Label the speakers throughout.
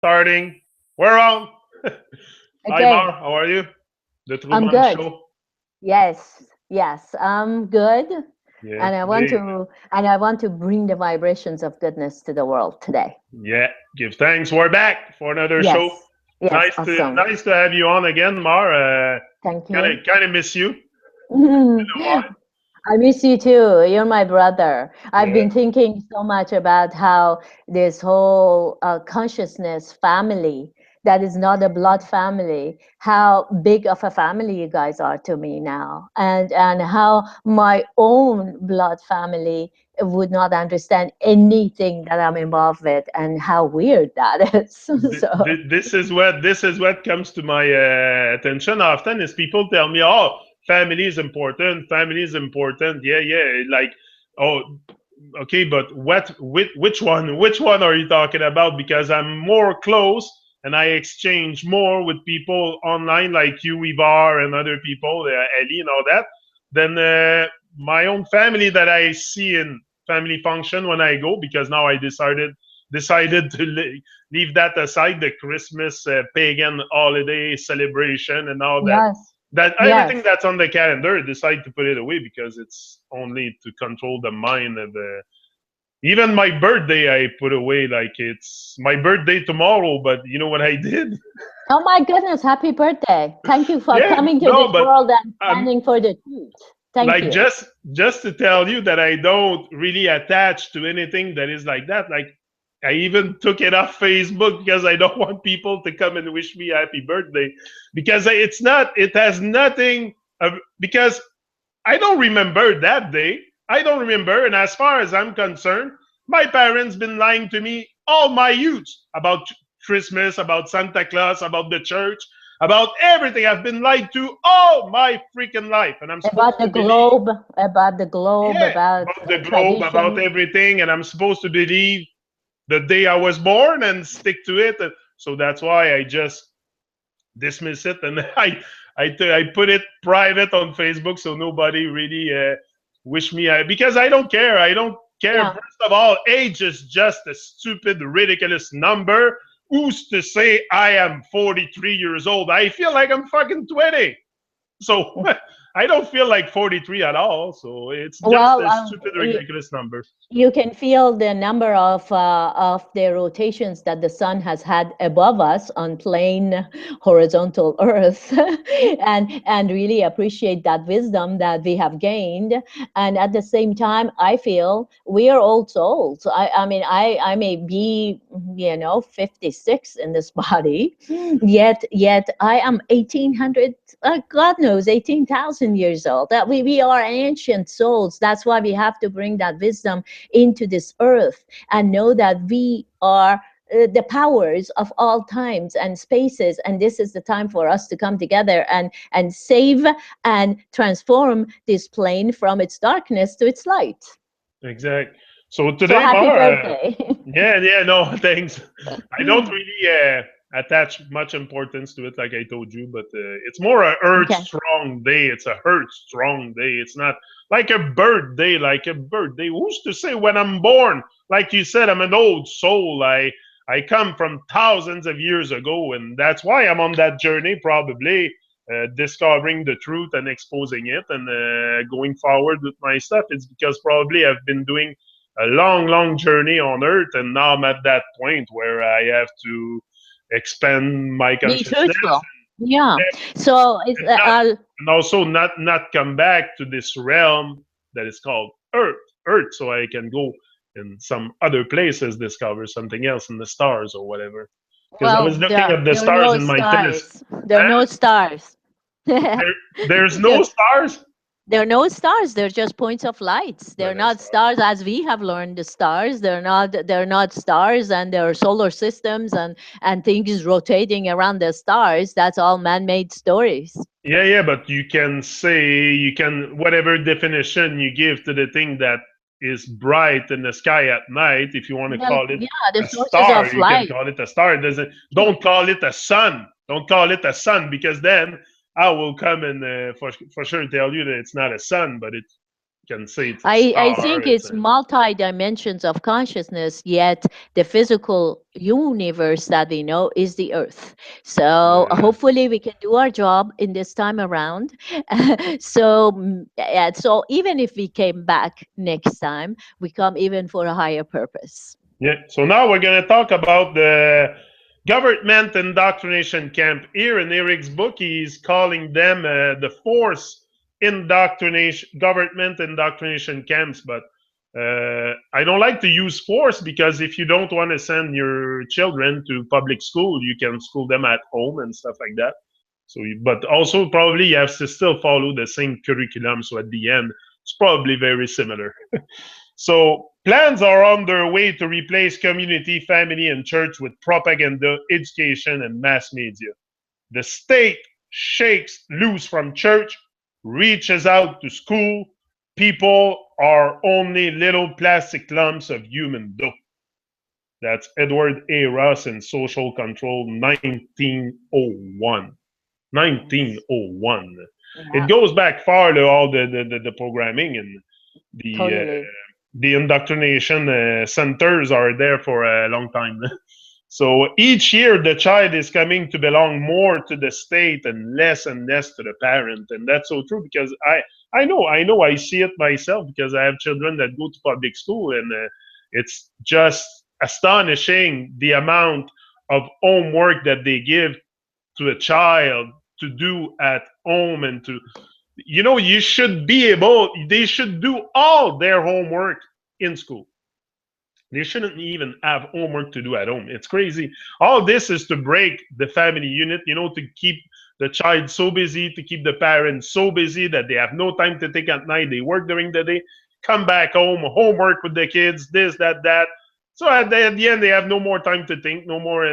Speaker 1: Starting. We're on. Hi, Mar.
Speaker 2: Okay,
Speaker 1: How are you? The
Speaker 2: I'm
Speaker 1: Tru-Mon
Speaker 2: good.
Speaker 1: show.
Speaker 2: Yes, yes, I'm good.
Speaker 1: Yeah,
Speaker 2: And I want
Speaker 1: today.
Speaker 2: to and I want to bring the vibrations of goodness to the world today.
Speaker 1: Yeah, give thanks. We're back for another show.
Speaker 2: Yes. Yes, awesome.
Speaker 1: Nice to have you on again, Mar.
Speaker 2: Thank
Speaker 1: Kind
Speaker 2: you.
Speaker 1: of, kind of miss you. Been a while.
Speaker 2: I miss you too. You're my brother. I've
Speaker 1: Yeah,
Speaker 2: been thinking so much about how this whole consciousness family that is not a blood family, how big of a family you guys are to me now, and how my own blood family would not understand anything that I'm involved with, and how weird that is. So
Speaker 1: this is what comes to my attention often is people tell me, "Oh, family is important. Family is important." Yeah, yeah. Like, oh, okay, but which one are you talking about? Because I'm more close and I exchange more with people online like you, Ivar, and other people, Ellie and all that, than my own family that I see in family function when I go. Because now I decided to leave that aside, the Christmas pagan holiday celebration and all that.
Speaker 2: yes,
Speaker 1: That everything
Speaker 2: yes.
Speaker 1: that's on the calendar, decide to put it away because it's only to control the mind of the. Even my birthday, I put away like it's my birthday tomorrow. But you know what I did?
Speaker 2: Oh my goodness, happy birthday. Thank you for
Speaker 1: Yeah,
Speaker 2: coming to
Speaker 1: no,
Speaker 2: this
Speaker 1: but
Speaker 2: world and
Speaker 1: um,
Speaker 2: standing for the truth. Thank
Speaker 1: like
Speaker 2: you.
Speaker 1: just to tell you that I don't really attach to anything that is like that. Like I even took it off Facebook because I don't want people to come and wish me happy birthday because it's not. It has nothing. Because I don't remember that day. I don't remember, and as far as I'm concerned, my parents been lying to me all my youth about Christmas, about Santa Claus, about the church, about everything. I've been lied to all my freaking life, and I'm supposed
Speaker 2: About the
Speaker 1: to believe.
Speaker 2: globe, about the globe,
Speaker 1: Yeah,
Speaker 2: about
Speaker 1: about the globe, about
Speaker 2: tradition.
Speaker 1: everything, and I'm supposed to believe the day I was born and stick to it. And so that's why I just dismiss it, and I put it private on Facebook so nobody really wish me. Because I don't care. I don't care.
Speaker 2: Yeah.
Speaker 1: First of all, age is just a stupid, ridiculous number. Who's to say I am 43 years old? I feel like I'm fucking 20. So I don't feel like 43 at all. So it's just
Speaker 2: Well,
Speaker 1: a stupid, ridiculous number.
Speaker 2: you can feel the number of the rotations that the sun has had above us on plain horizontal Earth, and really appreciate that wisdom that we have gained. And at the same time, I feel we are old souls. I mean, I may be 56 in this body, yet I am 1800. God knows, 18,000 years old. That we are ancient souls. That's why we have to bring that wisdom into this earth and know that we are the powers of all times and spaces, and this is the time for us to come together and save and transform this plane from its darkness to its light.
Speaker 1: Exact. So
Speaker 2: So
Speaker 1: today,
Speaker 2: happy
Speaker 1: Mar,
Speaker 2: birthday.
Speaker 1: yeah, no, thanks. I don't really attach much importance to it, like I told you, but it's more a Earth
Speaker 2: Okay.
Speaker 1: strong day. It's a Earth strong day. It's not like a birthday, like a birthday. Who's to say when I'm born? Like you said, I'm an old soul. I come from thousands of years ago, and that's why I'm on that journey, probably discovering the truth and exposing it, and going forward with my stuff. It's because probably I've been doing a long, long journey on Earth, and now I'm at that point where I have to expand my
Speaker 2: Be
Speaker 1: consciousness
Speaker 2: truthful. Yeah. So it's
Speaker 1: and not, and also not come back to this realm that is called Earth, so I can go in some other places, discover something else in the stars or whatever. Because I was
Speaker 2: well,
Speaker 1: looking at the
Speaker 2: there are
Speaker 1: stars
Speaker 2: no
Speaker 1: in my telescope.
Speaker 2: stars. There are no stars.
Speaker 1: There's
Speaker 2: there,
Speaker 1: no stars.
Speaker 2: They're no stars. They're just points of lights.
Speaker 1: But
Speaker 2: They're not stars as we have learned the stars. They're not stars, and there are solar systems and things rotating around the stars. That's all man-made stories.
Speaker 1: yeah, but you can whatever definition you give to the thing that is bright in the sky at night. If you want to
Speaker 2: Well,
Speaker 1: call it
Speaker 2: yeah, the
Speaker 1: a
Speaker 2: sources
Speaker 1: star,
Speaker 2: of
Speaker 1: you can
Speaker 2: light.
Speaker 1: call it a star. It doesn't Don't call it a sun. Don't call it a sun, because then I will come and for sure tell you that it's not a sun, but it can say it's a
Speaker 2: I
Speaker 1: star.
Speaker 2: think
Speaker 1: It's
Speaker 2: it's
Speaker 1: a
Speaker 2: multi dimensions of consciousness, yet the physical universe that we know is the earth. So
Speaker 1: yeah.
Speaker 2: hopefully we can do our job in this time around. So yeah, so even if we came back next time, we come even for a higher purpose.
Speaker 1: Yeah. So now we're going to talk about the government indoctrination camp. Here in Eric's book, he's calling them the force indoctrination, government indoctrination camps. But I don't like to use force because if you don't want to send your children to public school, you can school them at home and stuff like that. So, but also probably you have to still follow the same curriculum. So at the end, it's probably very similar. So plans are underway to replace community, family, and church with propaganda, education, and mass media. The state shakes loose from church, reaches out to school. People are only little plastic lumps of human dough. That's Edward A. Ross in Social Control, 1901.
Speaker 2: Yes.
Speaker 1: 1901. It
Speaker 2: Yeah,
Speaker 1: goes back far to all the programming and the
Speaker 2: totally.
Speaker 1: the indoctrination centers are there for a long time. So each year, the child is coming to belong more to the state and less to the parent, and that's so true because I see it myself because I have children that go to public school, and it's just astonishing the amount of homework that they give to a child to do at home and to you should be able they should do all their homework in school. They shouldn't even have homework to do at home. It's crazy. All this is to break the family unit, to keep the child so busy, to keep the parents so busy that they have no time to take at night. They work during the day, come back home, homework with the kids, this, that. So at the end, they have no more time to think, no more.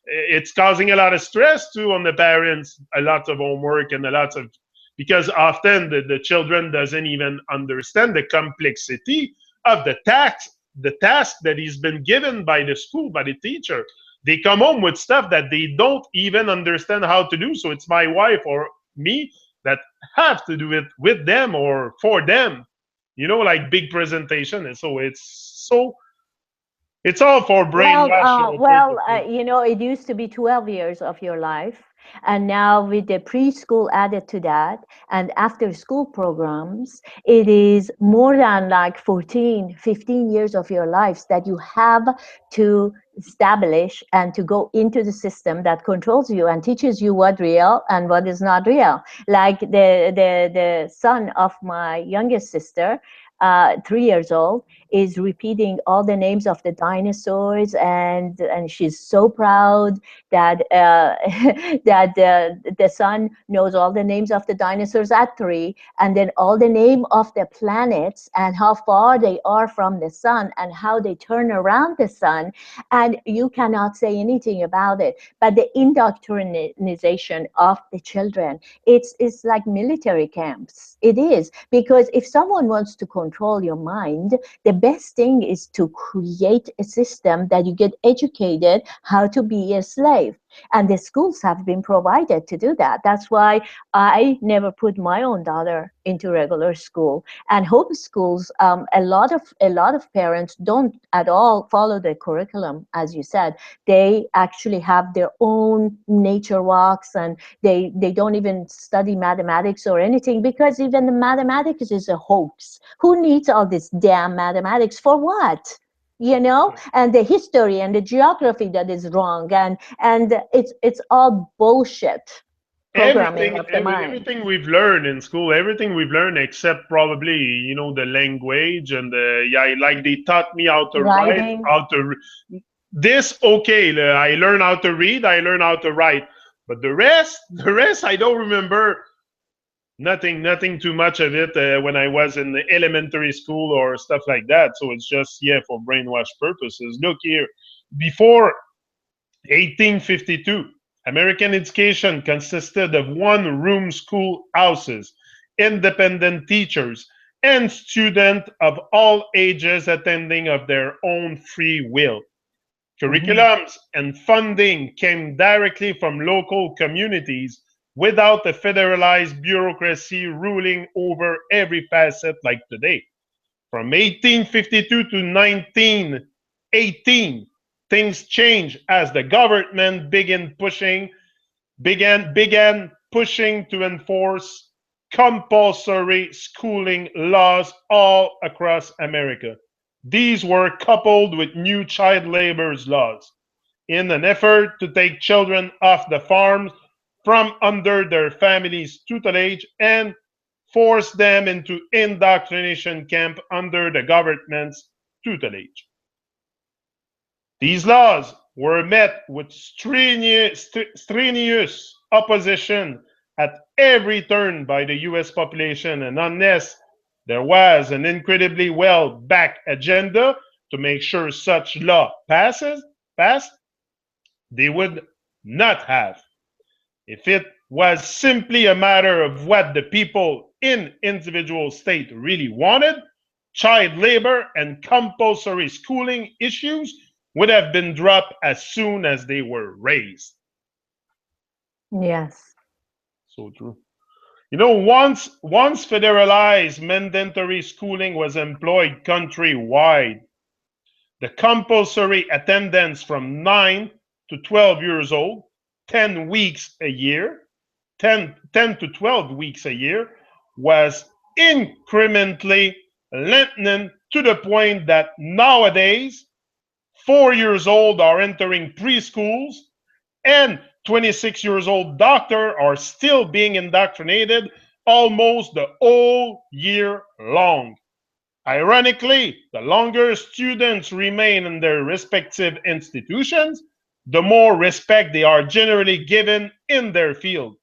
Speaker 1: It's causing a lot of stress too on the parents, a lot of homework and a lot of because often the children doesn't even understand the complexity of the task that he's been given by the school, by the teacher. They come home with stuff that they don't even understand how to do. So it's my wife or me that have to do it with them or for them. Like big presentation. And so it's all for brainwash purposes.
Speaker 2: It used to be 12 years of your life. And now, with the preschool added to that and after school programs, it is more than like 14, 15 years of your lives that you have to establish and to go into the system that controls you and teaches you what real and what is not real. Like the son of my youngest sister, 3 years old, is repeating all the names of the dinosaurs, and she's so proud that that the son knows all the names of the dinosaurs at 3, and then all the name of the planets and how far they are from the sun and how they turn around the sun, and you cannot say anything about it. But the indoctrination of the children, it's like military camps. It is, because if someone wants to control your mind, the best thing is to create a system that you get educated how to be a slave. And the schools have been provided to do that. That's why I never put my own daughter into regular school. And homeschools, a lot of parents don't at all follow the curriculum, as you said. They actually have their own nature walks, and they don't even study mathematics or anything, because even the mathematics is a hoax. Who needs all this damn mathematics for what? And the history and the geography that is wrong, and it's all bullshit programming
Speaker 1: Everything,
Speaker 2: of the mind.
Speaker 1: everything we've learned in school, everything we've learned except probably the language and yeah, like they taught me how to write,
Speaker 2: Writing.
Speaker 1: how to this okay. I learned how to read, I learned how to write, but the rest I don't remember. Nothing too much of it when I was in the elementary school or stuff like that. So it's just for brainwash purposes. Look here, before 1852, American education consisted of one-room schoolhouses, independent teachers, and students of all ages attending of their own free will.
Speaker 2: Mhm.
Speaker 1: Curriculums and funding came directly from local communities without a federalized bureaucracy ruling over every facet like today. From 1852 to 1918, things changed as the government began pushing to enforce compulsory schooling laws all across America. These were coupled with new child labor laws in an effort to take children off the farms from under their families' tutelage and force them into indoctrination camp under the government's tutelage. These laws were met with strenuous opposition at every turn by the US population, and unless there was an incredibly well-backed agenda to make sure such law passed, they would not have. If it was simply a matter of what the people in individual state really wanted, child labor and compulsory schooling issues would have been dropped as soon as they were raised.
Speaker 2: Yes.
Speaker 1: So true. You know, once federalized mandatory schooling was employed countrywide, the compulsory attendance from 9 to 12 years old, 10 weeks a year, 10 to 12 weeks a year, was incrementally lengthened to the point that nowadays 4 years old are entering preschools and 26 years old doctors are still being indoctrinated almost the whole year long. Ironically, the longer students remain in their respective institutions, the more respect they are generally given in their field.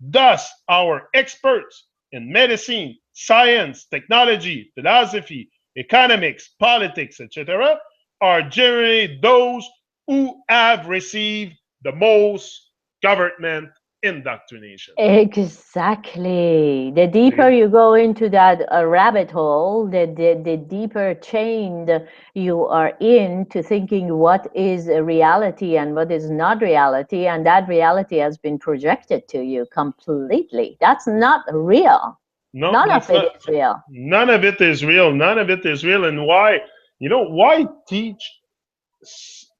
Speaker 1: Thus, our experts in medicine, science, technology, philosophy, economics, politics, etc., are generally those who have received the most government indoctrination.
Speaker 2: Exactly. The deeper you go into that rabbit hole, the deeper chained you are into thinking what is a reality and what is not reality, and that reality has been projected to you completely. That's not real.
Speaker 1: No,
Speaker 2: None of
Speaker 1: that's
Speaker 2: it
Speaker 1: not.
Speaker 2: is real.
Speaker 1: None of it is real. None of it is real. And why? You know, why teach?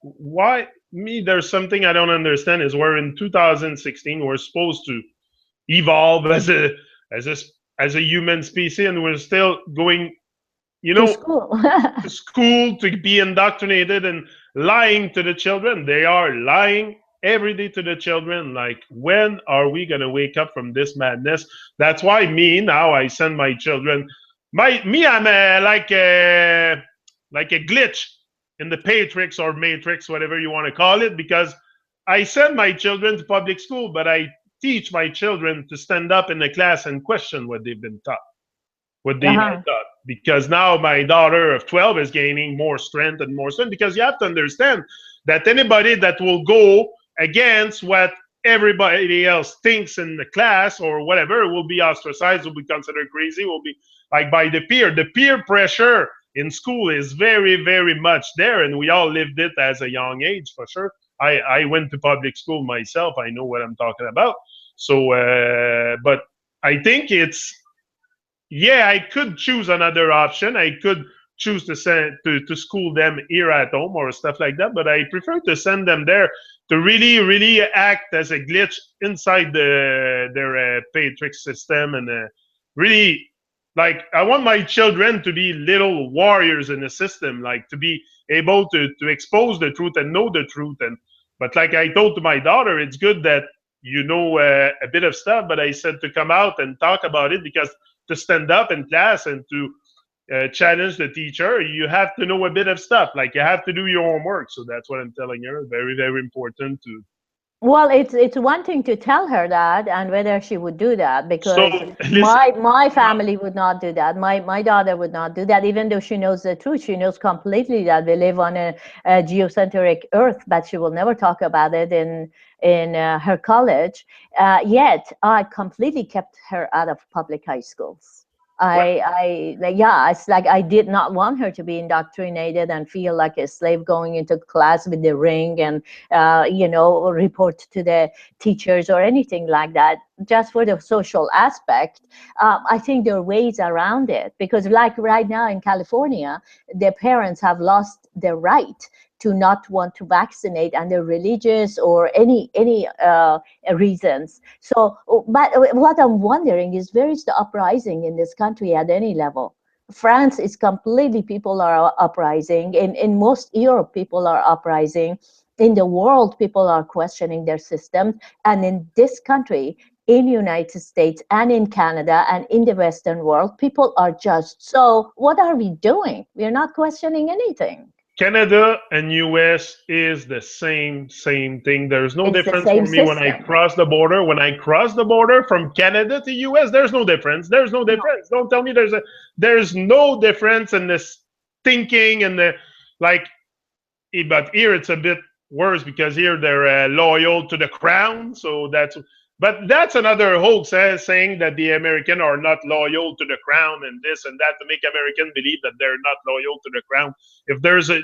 Speaker 1: Why me? There's something I don't understand. Is we're in 2016. We're supposed to evolve as a as a human species, and we're still going. You
Speaker 2: To
Speaker 1: know,
Speaker 2: school.
Speaker 1: to school to be indoctrinated and lying to the children. They are lying every day to the children. Like, when are we gonna wake up from this madness? That's why me now I send my children. I'm like a glitch in the Patrix or Matrix, whatever you want to call it, because I send my children to public school, but I teach my children to stand up in the class and question what they've been taught, what they've been
Speaker 2: Uh-huh.
Speaker 1: taught. Because now my daughter of 12 is gaining more strength, because you have to understand that anybody that will go against what everybody else thinks in the class or whatever will be ostracized, will be considered crazy, will be like by the peer. The peer pressure in school is very, very much there, and we all lived it as a young age for sure. I went to public school myself. I know what I'm talking about. So, but I think it's, yeah, I could choose another option. I could choose to send to school them here at home or stuff like that, but I prefer to send them there to really, really act as a glitch inside their Patrix system, and really, like, I want my children to be little warriors in the system, like to be able to expose the truth and know the truth. And but like I told to my daughter, it's good that you know a bit of stuff, but I said to come out and talk about it, because to stand up in class and to challenge the teacher, you have to know a bit of stuff. Like, you have to do your homework. So that's what I'm telling her. Very, very important to.
Speaker 2: Well, it's one thing to tell her that and whether she would do that,
Speaker 1: So
Speaker 2: because
Speaker 1: listen.
Speaker 2: my family would not do that. My daughter would not do that, even though she knows the truth. She knows completely that we live on a geocentric Earth, but she will never talk about it in her college. Yet I completely kept her out of public high schools. It's like I did not want her to be indoctrinated and feel like a slave going into class with the ring and, report to the teachers or anything like that, just for the social aspect. I think there are ways around it, because like right now in California, the parents have lost their right to not want to vaccinate under religious or any reasons. So, but what I'm wondering is, where is the uprising in this country at any level? France is completely, people are uprising. In most Europe, people are uprising. In the world, people are questioning their systems. And in this country, in the United States and in Canada and in the Western world, people are just, so what are we doing? We're not questioning anything.
Speaker 1: Canada and US is the same thing. There's no
Speaker 2: It's the
Speaker 1: difference
Speaker 2: same
Speaker 1: for me when I
Speaker 2: system.
Speaker 1: cross the border. When I cross the border from Canada to US, there's no difference. There's no
Speaker 2: No.
Speaker 1: difference. Don't tell me there's no difference in this thinking and the like. But here it's a bit worse because here they're loyal to the crown. So that's another hoax, saying that the American are not loyal to the crown and this and that, to make American believe that they're not loyal to the crown. If there's a,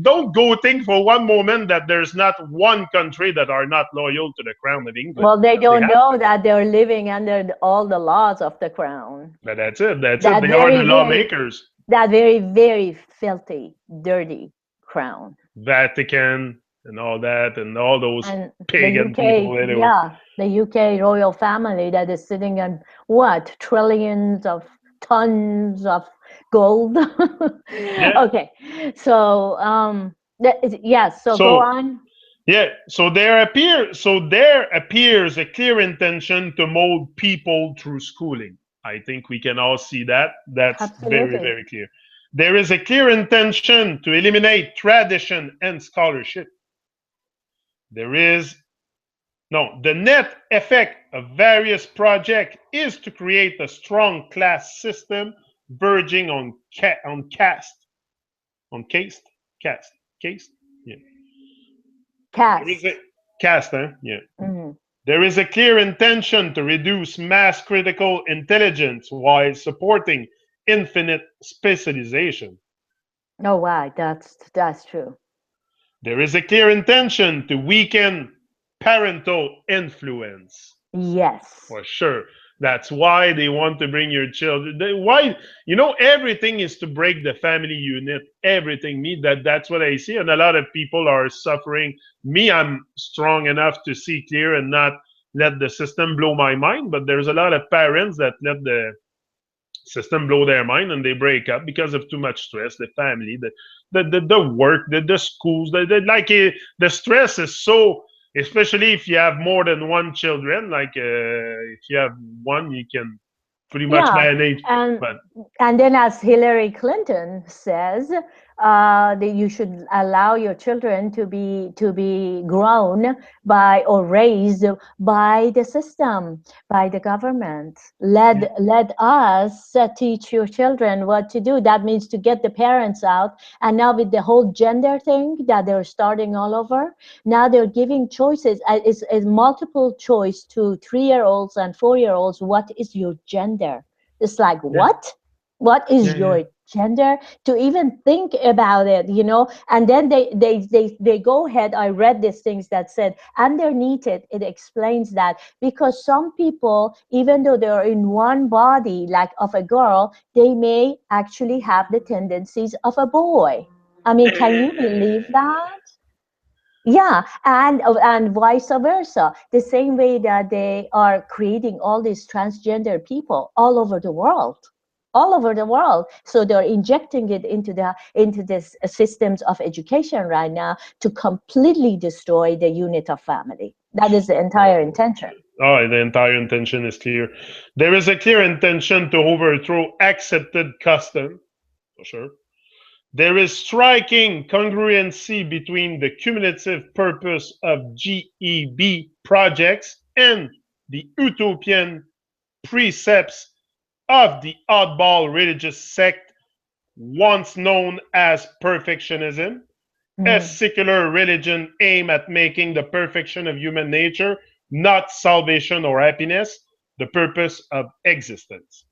Speaker 1: don't go think for one moment that there's not one country that are not loyal to the crown of England.
Speaker 2: Well, they
Speaker 1: They
Speaker 2: don't
Speaker 1: have
Speaker 2: know
Speaker 1: to.
Speaker 2: that they're living under all the laws of the crown.
Speaker 1: But that's it. That's it.
Speaker 2: That
Speaker 1: They are the
Speaker 2: very, very,
Speaker 1: lawmakers.
Speaker 2: that very, very filthy, dirty crown.
Speaker 1: Vatican and all that, and all those
Speaker 2: And the
Speaker 1: pagan
Speaker 2: UK,
Speaker 1: people anyway.
Speaker 2: yeah, the UK royal family that is sitting on what, trillions of tons of gold.
Speaker 1: Yeah.
Speaker 2: Okay, so yes, so go
Speaker 1: So
Speaker 2: on.
Speaker 1: yeah, so there appears a clear intention to mold people through schooling. I think we can all see that. That's very,
Speaker 2: Absolutely.
Speaker 1: very clear. There is a clear intention to eliminate tradition and scholarship. There is no, the net effect of various projects is to create a strong class system verging on caste, caste. Yeah, there is a
Speaker 2: Cast.
Speaker 1: caste, huh? Yeah.
Speaker 2: Mhm.
Speaker 1: There is a clear intention to reduce mass critical intelligence while supporting infinite specialization.
Speaker 2: Oh, wow, that's true.
Speaker 1: There is a clear intention to weaken parental influence.
Speaker 2: Yes.
Speaker 1: For sure. That's why they want to bring your children. Why, everything is to break the family unit. Everything. That's what I see, and a lot of people are suffering. Me, I'm strong enough to see clear and not let the system blow my mind. But there's a lot of parents that let the system blow their mind, and they break up because of too much stress. The family, the work, the schools, the stress is so. Especially if you have more than one children, like if you have one, you can pretty much
Speaker 2: Yeah,
Speaker 1: manage.
Speaker 2: and
Speaker 1: But
Speaker 2: and then as Hillary Clinton says, that you should allow your children to be grown by or raised by the system, by the government.
Speaker 1: yeah,
Speaker 2: Let us teach your children what to do. That means to get the parents out. And now with the whole gender thing that they're starting all over, now they're giving choices. It's multiple choice to 3-year-olds and 4-year-olds. What is your gender? It's like,
Speaker 1: yeah,
Speaker 2: what is
Speaker 1: yeah,
Speaker 2: your gender, to even think about it. And then they go ahead. I read these things that said underneath it explains that because some people, even though they're in one body like of a girl, they may actually have the tendencies of a boy. I mean, can you believe that? Yeah, and vice versa. The same way that they are creating all these transgender people all over the world, all over the world. So they're injecting it into this systems of education right now to completely destroy the unit of family. That is the entire intention.
Speaker 1: oh, the entire intention is clear. There is a clear intention to overthrow accepted custom, for sure. There is striking congruency between the cumulative purpose of GEB projects and the utopian precepts of the oddball religious sect once known as perfectionism, a
Speaker 2: Mm.
Speaker 1: secular religion aimed at making the perfection of human nature, not salvation or happiness, the purpose of existence.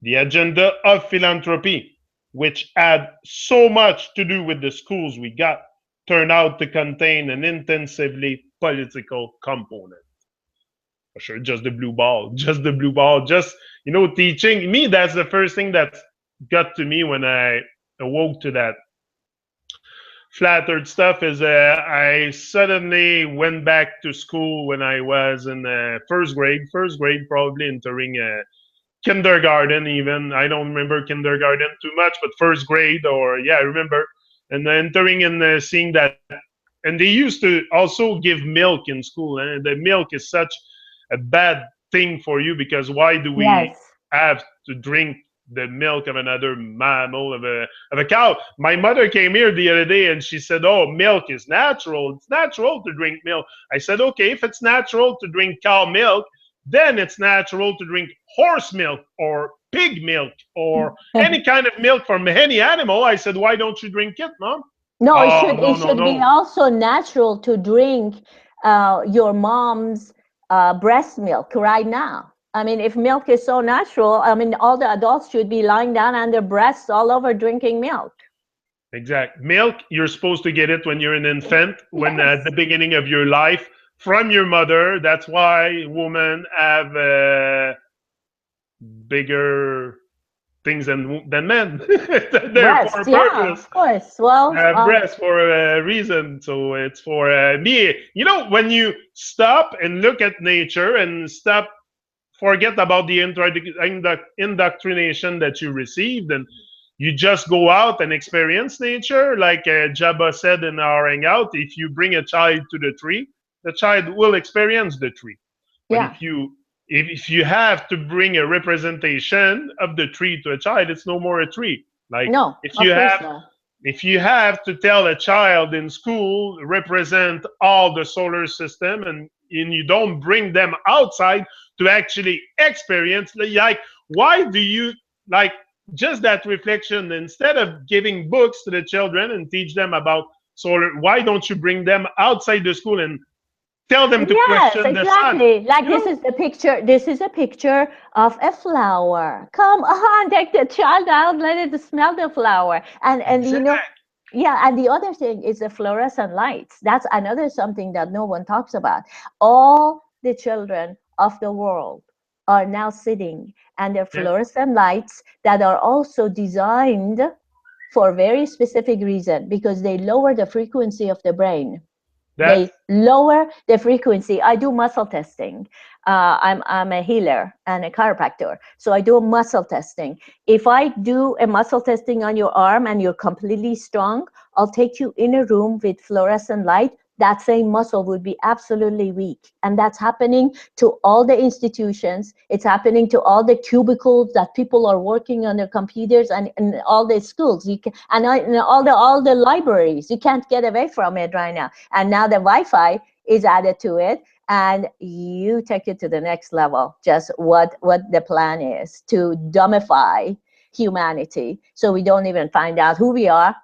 Speaker 1: The agenda of philanthropy, which had so much to do with the schools we got, turned out to contain an intensively political component. For sure, just the blue ball, just the blue ball, just, teaching. Me, that's the first thing that got to me when I awoke to that flat earth stuff is I suddenly went back to school when I was in first grade, probably entering kindergarten even. I don't remember kindergarten too much, but first grade, or yeah, I remember. And entering and seeing that. And they used to also give milk in school. And the milk is such a bad thing for you, because why do we
Speaker 2: Yes.
Speaker 1: have to drink the milk of another mammal, of a cow? My mother came here the other day and she said, "Oh, milk is natural. It's natural to drink milk." I said, "Okay, if it's natural to drink cow milk, then it's natural to drink horse milk or pig milk or any kind of milk from any animal." I said, "Why don't you drink it, Mom?"
Speaker 2: No,
Speaker 1: Oh,
Speaker 2: it
Speaker 1: no, no,
Speaker 2: should be
Speaker 1: no.
Speaker 2: also natural to drink your mom's breast milk right now. I mean, if milk is so natural, I mean, all the adults should be lying down on their breasts all over drinking milk.
Speaker 1: Exact. Milk, you're supposed to get it when you're an infant, when at the
Speaker 2: Yes.
Speaker 1: beginning of your life, from your mother. That's why women have bigger things than men. They're for
Speaker 2: Breast,
Speaker 1: a
Speaker 2: yeah,
Speaker 1: purpose.
Speaker 2: of course. Well,
Speaker 1: Breast for a reason. So it's for me. When you stop and look at nature and stop, forget about the indoctrination that you received, and you just go out and experience nature. Like Jabba said in our hangout, if you bring a child to the child will experience the tree. But
Speaker 2: yeah,
Speaker 1: if you have to bring a representation of the tree to a child, it's no more a tree. Like
Speaker 2: no,
Speaker 1: if you
Speaker 2: of course
Speaker 1: have
Speaker 2: not.
Speaker 1: if you have to tell a child in school represent all the solar system, and you don't bring them outside to actually experience, like, why do you, like, just that reflection, instead of giving books to the children and teach them about solar, why don't you bring them outside the school and tell them to
Speaker 2: Yes,
Speaker 1: question the sun?
Speaker 2: exactly. Like
Speaker 1: you know
Speaker 2: this is a picture of a flower. Come on, take the child out, let it smell the flower. And
Speaker 1: exact.
Speaker 2: yeah, and the other thing is the fluorescent lights. That's another something that no one talks about. All the children of the world are now sitting under
Speaker 1: Yeah,
Speaker 2: fluorescent lights that are also designed for very specific reason because they lower the frequency of the brain.
Speaker 1: that's
Speaker 2: They lower the frequency. I do muscle testing. I'm a healer and a chiropractor, so I do muscle testing. If I do a muscle testing on your arm and you're completely strong, I'll take you in a room with fluorescent light. That same muscle would be absolutely weak, and that's happening to all the institutions. It's happening to all the cubicles that people are working on their computers, and all the schools. You can, and all the libraries. You can't get away from it right now. And now the Wi-Fi is added to it, and you take it to the next level. Just what the plan is to dumbify humanity, so we don't even find out who we are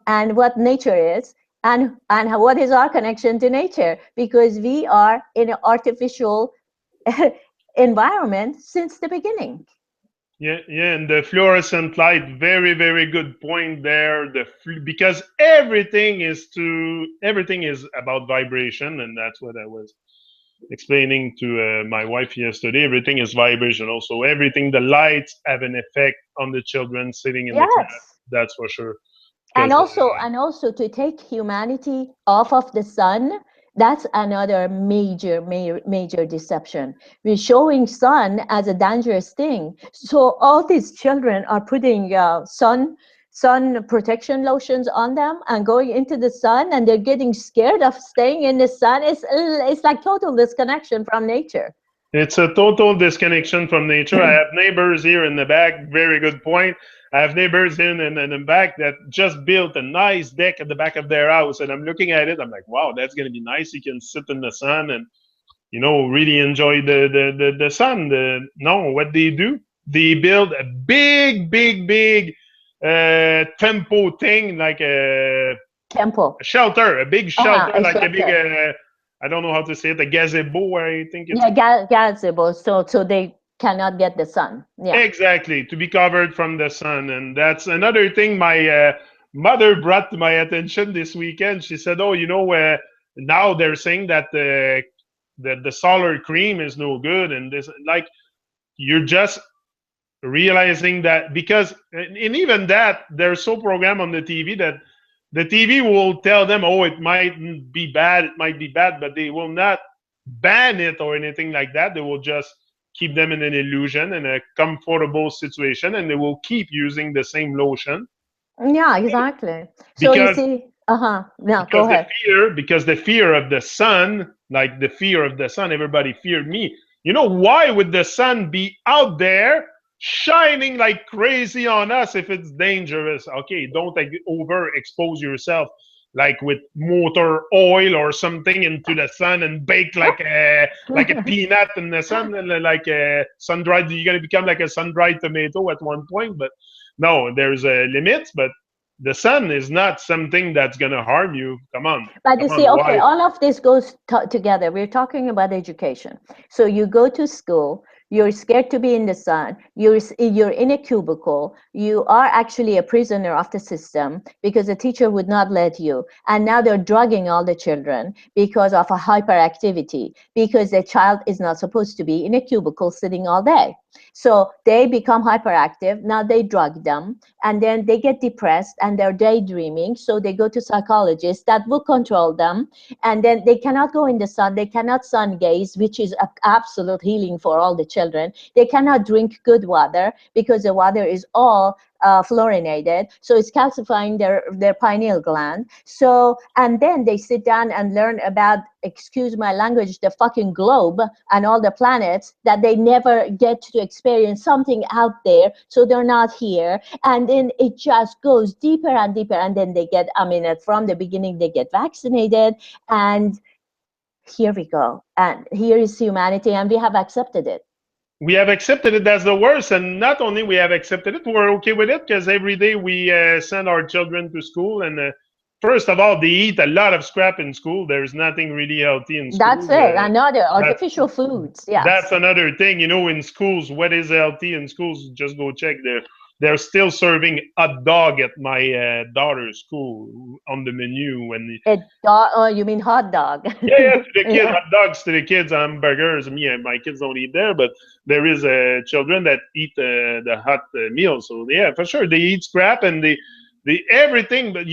Speaker 2: and what nature is, and what is our connection to nature, because we are in an artificial environment since the beginning.
Speaker 1: Yeah, yeah, and the fluorescent light, very, very good point there. Because everything is about vibration, and that's what I was explaining to my wife yesterday. Everything is vibrational, so everything, the lights have an effect on the children sitting in the class.
Speaker 2: Yes.
Speaker 1: That's for sure.
Speaker 2: and
Speaker 1: Because
Speaker 2: also and also to take humanity off of the sun, that's another major deception. We're showing sun as a dangerous thing, so all these children are putting sun protection lotions on them and going into the sun, and they're getting scared of staying in the sun. It's like total disconnection from nature.
Speaker 1: it's a total disconnection from nature. I have neighbors here in the back. Very good point. I have neighbors in the back that just built a nice deck at the back of their house, and I'm looking at it. I'm like, wow, that's gonna be nice. You can sit in the sun and really enjoy the sun. No, what they do, they build a big tempo thing, like
Speaker 2: Temple.
Speaker 1: a shelter, a big shelter,
Speaker 2: A
Speaker 1: like a big
Speaker 2: shelter.
Speaker 1: I don't know how to say it, a gazebo. I think it's
Speaker 2: Yeah, gazebo. So they cannot get the sun. Yeah.
Speaker 1: Exactly, to be covered from the sun. And that's another thing my mother brought to my attention this weekend. She said, "Oh, now they're saying that the solar cream is no good, and this like you're just realizing that because and even that they're so programmed on the TV that the TV will tell them, oh, it might be bad, but they will not ban it or anything like that. They will just keep them in an illusion in a comfortable situation, and they will keep using the same lotion
Speaker 2: Yeah, exactly. So you
Speaker 1: because
Speaker 2: see, yeah, go ahead.
Speaker 1: the fear of the sun, like the fear of the sun, everybody feared me. Why would the sun be out there shining like crazy on us if it's dangerous? Okay, don't overexpose yourself like with motor oil or something into the sun and bake like a peanut in the sun, like a sun-dried. You're gonna become like a sun-dried tomato at one point. But no, there's a limit. But the sun is not something that's going to harm you.
Speaker 2: But you
Speaker 1: Come
Speaker 2: see,
Speaker 1: on.
Speaker 2: okay,
Speaker 1: Why?
Speaker 2: all of this goes together. We're talking about education. So you go to school, you're scared to be in the sun, you're in a cubicle, you are actually a prisoner of the system because the teacher would not let you. And now they're drugging all the children because of a hyperactivity, because the child is not supposed to be in a cubicle sitting all day. So they become hyperactive. Now they drug them, and then they get depressed and they're daydreaming. So they go to psychologists that will control them, and then they cannot go in the sun. They cannot sun gaze, which is absolute healing for all the children. They cannot drink good water because the water is all fluorinated, so it's calcifying their pineal gland. So, and then they sit down and learn about, excuse my language, the fucking globe and all the planets that they never get to experience something out there, so they're not here. And then it just goes deeper and deeper, and then they get, from the beginning they get vaccinated, and here we go, and here is humanity, and we have accepted it.
Speaker 1: We have accepted it as the worst, and not only we have accepted it, we're okay with it because every day we send our children to school, and first of all, they eat a lot of scrap in school. There's nothing really healthy in
Speaker 2: That's
Speaker 1: school.
Speaker 2: it. Another
Speaker 1: That
Speaker 2: artificial foods.
Speaker 1: that's
Speaker 2: Yes.
Speaker 1: another thing. In schools, what is healthy in schools? Just go check there. They're still serving hot dog at my daughter's school on the menu when
Speaker 2: Oh, you mean hot dog?
Speaker 1: yeah, to the kids,
Speaker 2: Yeah.
Speaker 1: hot dogs to the kids, hamburgers. Me and my kids don't eat there, but there is children that eat the hot meals. So yeah, for sure, they eat scrap and they everything. But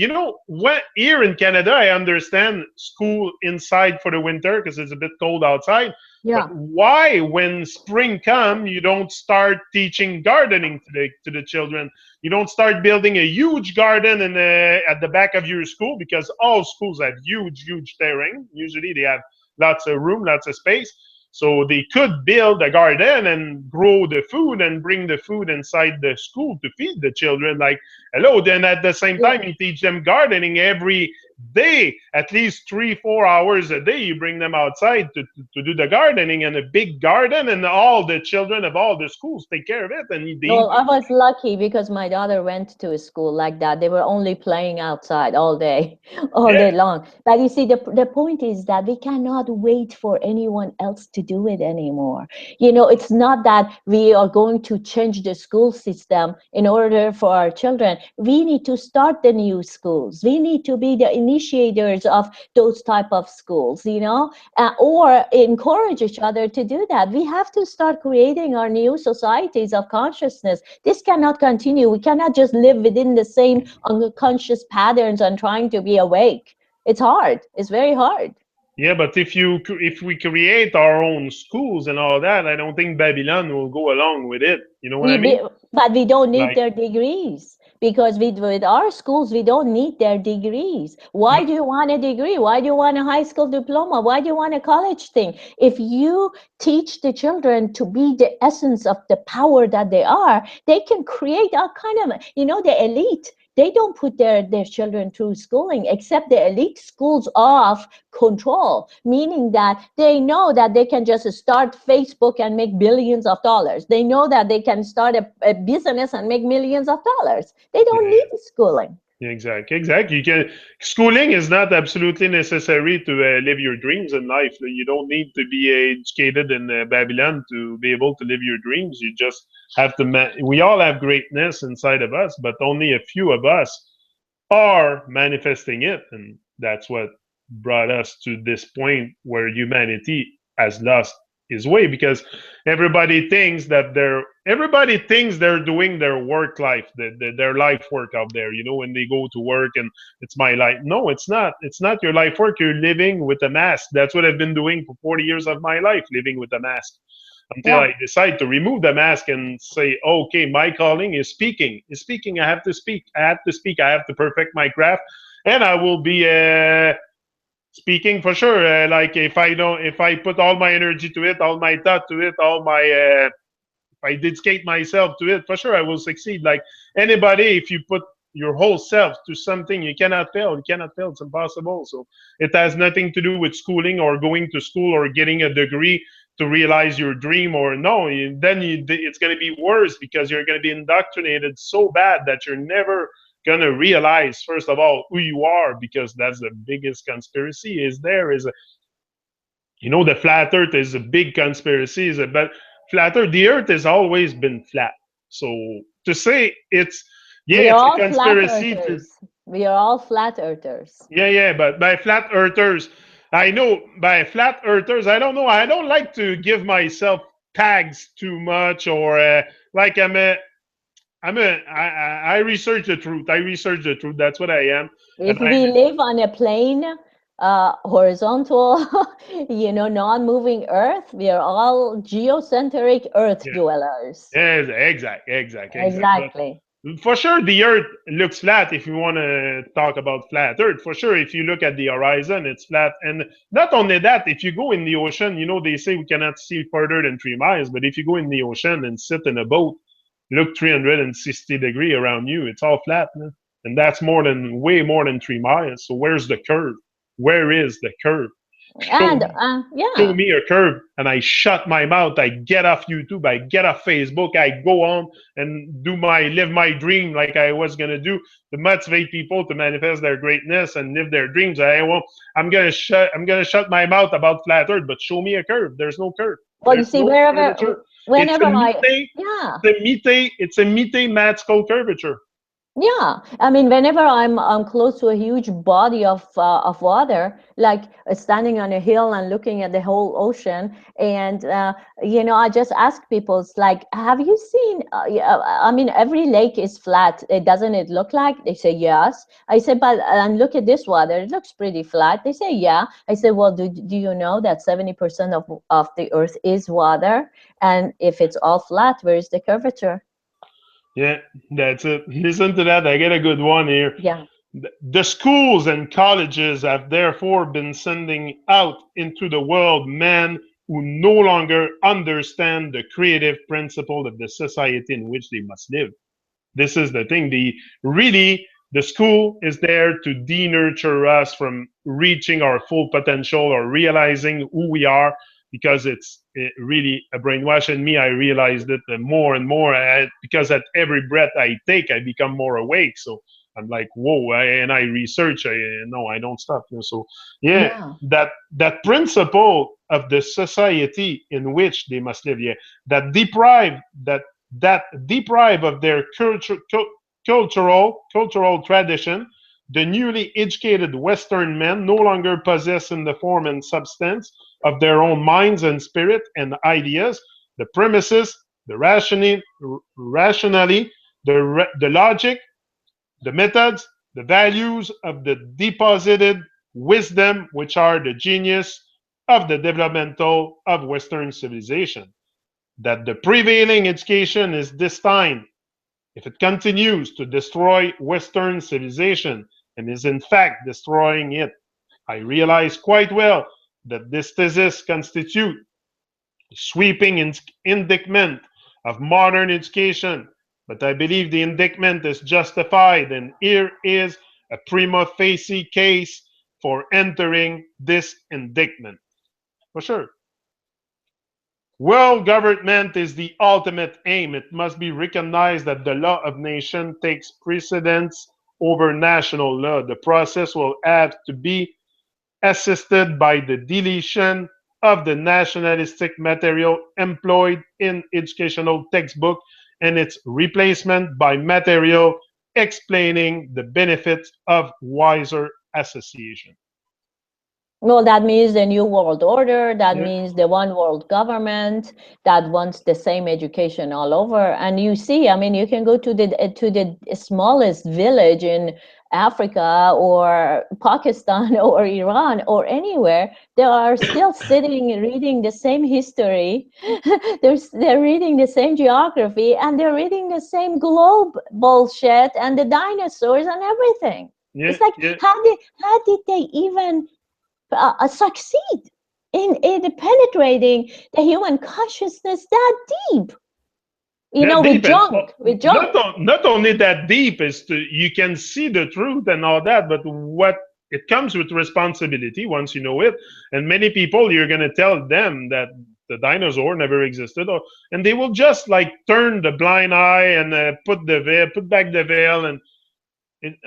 Speaker 1: what? Here in Canada, I understand school inside for the winter because it's a bit cold outside. But
Speaker 2: Yeah.
Speaker 1: why, when spring come, you don't start teaching gardening to the children? You don't start building a huge garden at the back of your school because all schools have huge terrain. Usually they have lots of room, lots of space. So they could build a garden and grow the food and bring the food inside the school to feed the children. Like, hello, then at the same
Speaker 2: Yeah.
Speaker 1: time, you teach them gardening every day, at least 3-4 hours a day. You bring them outside to do the gardening in a big garden, and all the children of all the schools take care of it. And they eat.
Speaker 2: Well, I was lucky because my daughter went to a school like that. They were only playing outside all day, all
Speaker 1: Yeah,
Speaker 2: day long. But you see, the point is that we cannot wait for anyone else to do it anymore. It's not that we are going to change the school system in order for our children. We need to start the new schools. We need to be the initiators of those type of schools, or encourage each other to do that. We have to start creating our new societies of consciousness. This cannot continue. We cannot just live within the same unconscious patterns and trying to be awake. It's hard. It's very hard.
Speaker 1: yeah, but if we create our own schools and all that, I don't think Babylon will go along with it. You know what I mean?
Speaker 2: But we don't need
Speaker 1: Like,
Speaker 2: their degrees because with our schools, we don't need their degrees. Why do you want a degree? Why do you want a high school diploma? Why do you want a college thing? If you teach the children to be the essence of the power that they are, they can create all kind of, the elite. They don't put their children through schooling, except the elite schools of control, meaning that they know that they can just start Facebook and make billions of dollars. They know that they can start a business and make millions of dollars. They don't
Speaker 1: yeah.
Speaker 2: need schooling.
Speaker 1: Exactly, exactly. You can schooling is not absolutely necessary to live your dreams in life. You don't need to be educated in Babylon to be able to live your dreams. You just have to. We all have greatness inside of us, but only a few of us are manifesting it, and that's what brought us to this point where humanity has lost his way because everybody thinks they're doing their work life, their life work out there. When they go to work and it's my life. No, it's not. It's not your life work. You're living with a mask. That's what I've been doing for 40 years of my life, living with a mask until
Speaker 2: Yeah.
Speaker 1: I decide to remove the mask and say, okay, my calling is speaking. Is speaking. I have to speak. I have to speak. I have to perfect my craft, and I will be speaking for sure. Like if I put all my energy to it, all my thought to it, if I dedicate myself to it, for sure I will succeed. Like anybody, if you put your whole self to something, you cannot fail. You cannot fail. It's impossible. So it has nothing to do with schooling or going to school or getting a degree to realize your dream or no. It's going to be worse because you're going to be indoctrinated so bad that you're never going to realize, first of all, who you are, because that's the biggest conspiracy the flat earth is a big conspiracy, but flat earth, the earth has always been flat. So to say
Speaker 2: We are
Speaker 1: it's a
Speaker 2: all flat
Speaker 1: conspiracy to,
Speaker 2: earthers. We are all flat earthers.
Speaker 1: but by flat earthers, by flat earthers, I don't know. I don't like to give myself tags too much or like I research the truth. I research the truth. That's what I am. And
Speaker 2: If we live on a plane, horizontal, non-moving Earth, we are all geocentric Earth
Speaker 1: yeah,
Speaker 2: dwellers.
Speaker 1: yes, exact.
Speaker 2: Exactly.
Speaker 1: For sure, the Earth looks flat. If you want to talk about flat Earth, for sure, if you look at the horizon, it's flat. And not only that, if you go in the ocean, they say we cannot see further than 3 miles. But if you go in the ocean and sit in a boat, look 360-degree around you, it's all flat, man. And that's way more than 3 miles. So where's the curve? Where is the curve? Show
Speaker 2: And
Speaker 1: me show
Speaker 2: yeah,
Speaker 1: me a curve, and I shut my mouth. I get off YouTube, I get off Facebook, I go on and live my dream like I was gonna do to motivate people to manifest their greatness and live their dreams. I'm gonna shut my mouth about flat earth, but show me a curve. There's no curve.
Speaker 2: well, you
Speaker 1: There's
Speaker 2: see,
Speaker 1: no curvature. It's
Speaker 2: whenever
Speaker 1: a mite,
Speaker 2: yeah.
Speaker 1: it's a mathematical curvature.
Speaker 2: Yeah, I mean, whenever I'm close to a huge body of water, like standing on a hill and looking at the whole ocean, and I just ask people, it's like, have you seen? Yeah, I mean, every lake is flat. Doesn't it look like? They say yes. I say, but and look at this water. It looks pretty flat. They say yeah. I say, well, do you know that 70% of the Earth is water, and if it's all flat, where is the curvature?
Speaker 1: Yeah, that's it. Listen to that. I get a good one here.
Speaker 2: Yeah.
Speaker 1: The schools and colleges have therefore been sending out into the world men who no longer understand the creative principle of the society in which they must live. This is the thing. The school is there to denurture us from reaching our full potential or realizing who we are, because it's really a brainwash. And me, I realized it more and more, because at every breath I take, I become more awake. So I'm like, whoa, and I research. No, I don't stop. So yeah,
Speaker 2: Yeah.
Speaker 1: that principle of the society in which they must live, yeah, that deprive that that deprive of their cultural tradition, the newly educated Western men no longer possess in the form and substance of their own minds and spirit and ideas the premises, the rationality, the logic, the methods, the values of the deposited wisdom, which are the genius of the developmental of Western civilization. That the prevailing education is destined, if it continues, to destroy Western civilization and is in fact destroying it. I realize quite well that this thesis constitutes a sweeping indictment of modern education, but I believe the indictment is justified, and here is a prima facie case for entering this indictment. For sure. World government is the ultimate aim. It must be recognized that the law of nation takes precedence over national law. The process will have to be assisted by the deletion of the nationalistic material employed in educational textbook and its replacement by material explaining the benefits of wiser association.
Speaker 2: Well, that means the new world order. That
Speaker 1: Yeah.
Speaker 2: means the one world government that wants the same education all over. And you see, I mean, you can go to the smallest village in Africa or Pakistan or Iran or anywhere. They are still sitting reading the same history. They're reading the same geography, and they're reading the same globe bullshit and the dinosaurs and everything.
Speaker 1: Yeah,
Speaker 2: It's like,
Speaker 1: yeah.
Speaker 2: how did they even succeed in penetrating the human consciousness that deep,
Speaker 1: That
Speaker 2: with
Speaker 1: deep, and
Speaker 2: junk.
Speaker 1: not only that deep is to you can see the truth and all that, but what it comes with responsibility once you know it. And many people, you're gonna tell them that the dinosaur never existed, and they will just like turn the blind eye and put back the veil, and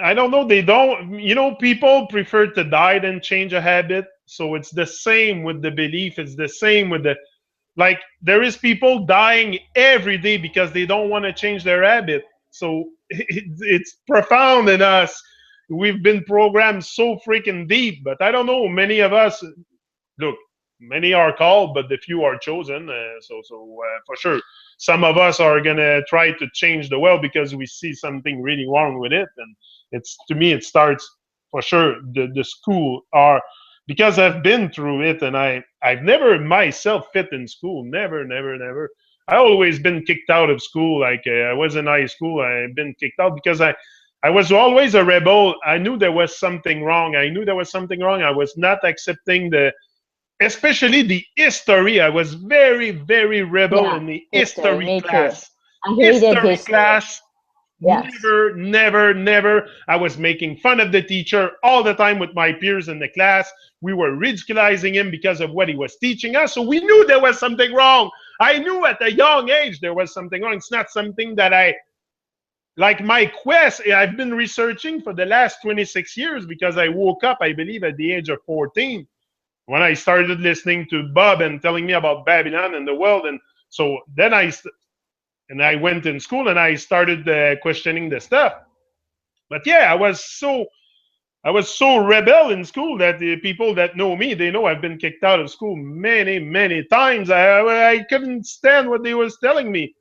Speaker 1: I don't know. They don't. People prefer to die than change a habit. So it's the same with the belief. It's the same with the like. There is people dying every day because they don't want to change their habit. So it's profound in us. We've been programmed so freaking deep. But I don't know. Many of us look. Many are called, but the few are chosen. So for sure, some of us are gonna try to change the world because we see something really wrong with it, and it's to me it starts for sure the school are because I've been through it, and I've never myself fit in school, never. I always been kicked out of school. Like I was in high school, I've been kicked out because I was always a rebel. I knew there was something wrong. I was not accepting especially the history. I was very, very rebel
Speaker 2: Yeah,
Speaker 1: in the
Speaker 2: history.
Speaker 1: history
Speaker 2: Me too.
Speaker 1: class.
Speaker 2: I hated
Speaker 1: History
Speaker 2: history.
Speaker 1: class,
Speaker 2: Yes.
Speaker 1: never. I was making fun of the teacher all the time with my peers in the class. We were ridiculizing him because of what he was teaching us. So we knew there was something wrong. I knew at a young age there was something wrong. It's not something that like my quest, I've been researching for the last 26 years because I woke up, I believe, at the age of 14 when I started listening to Bob and telling me about Babylon and the world. And so then I went in school and I started questioning the stuff. But yeah, I was so rebel in school that the people that know me, they know I've been kicked out of school many times. I couldn't stand what they was telling me.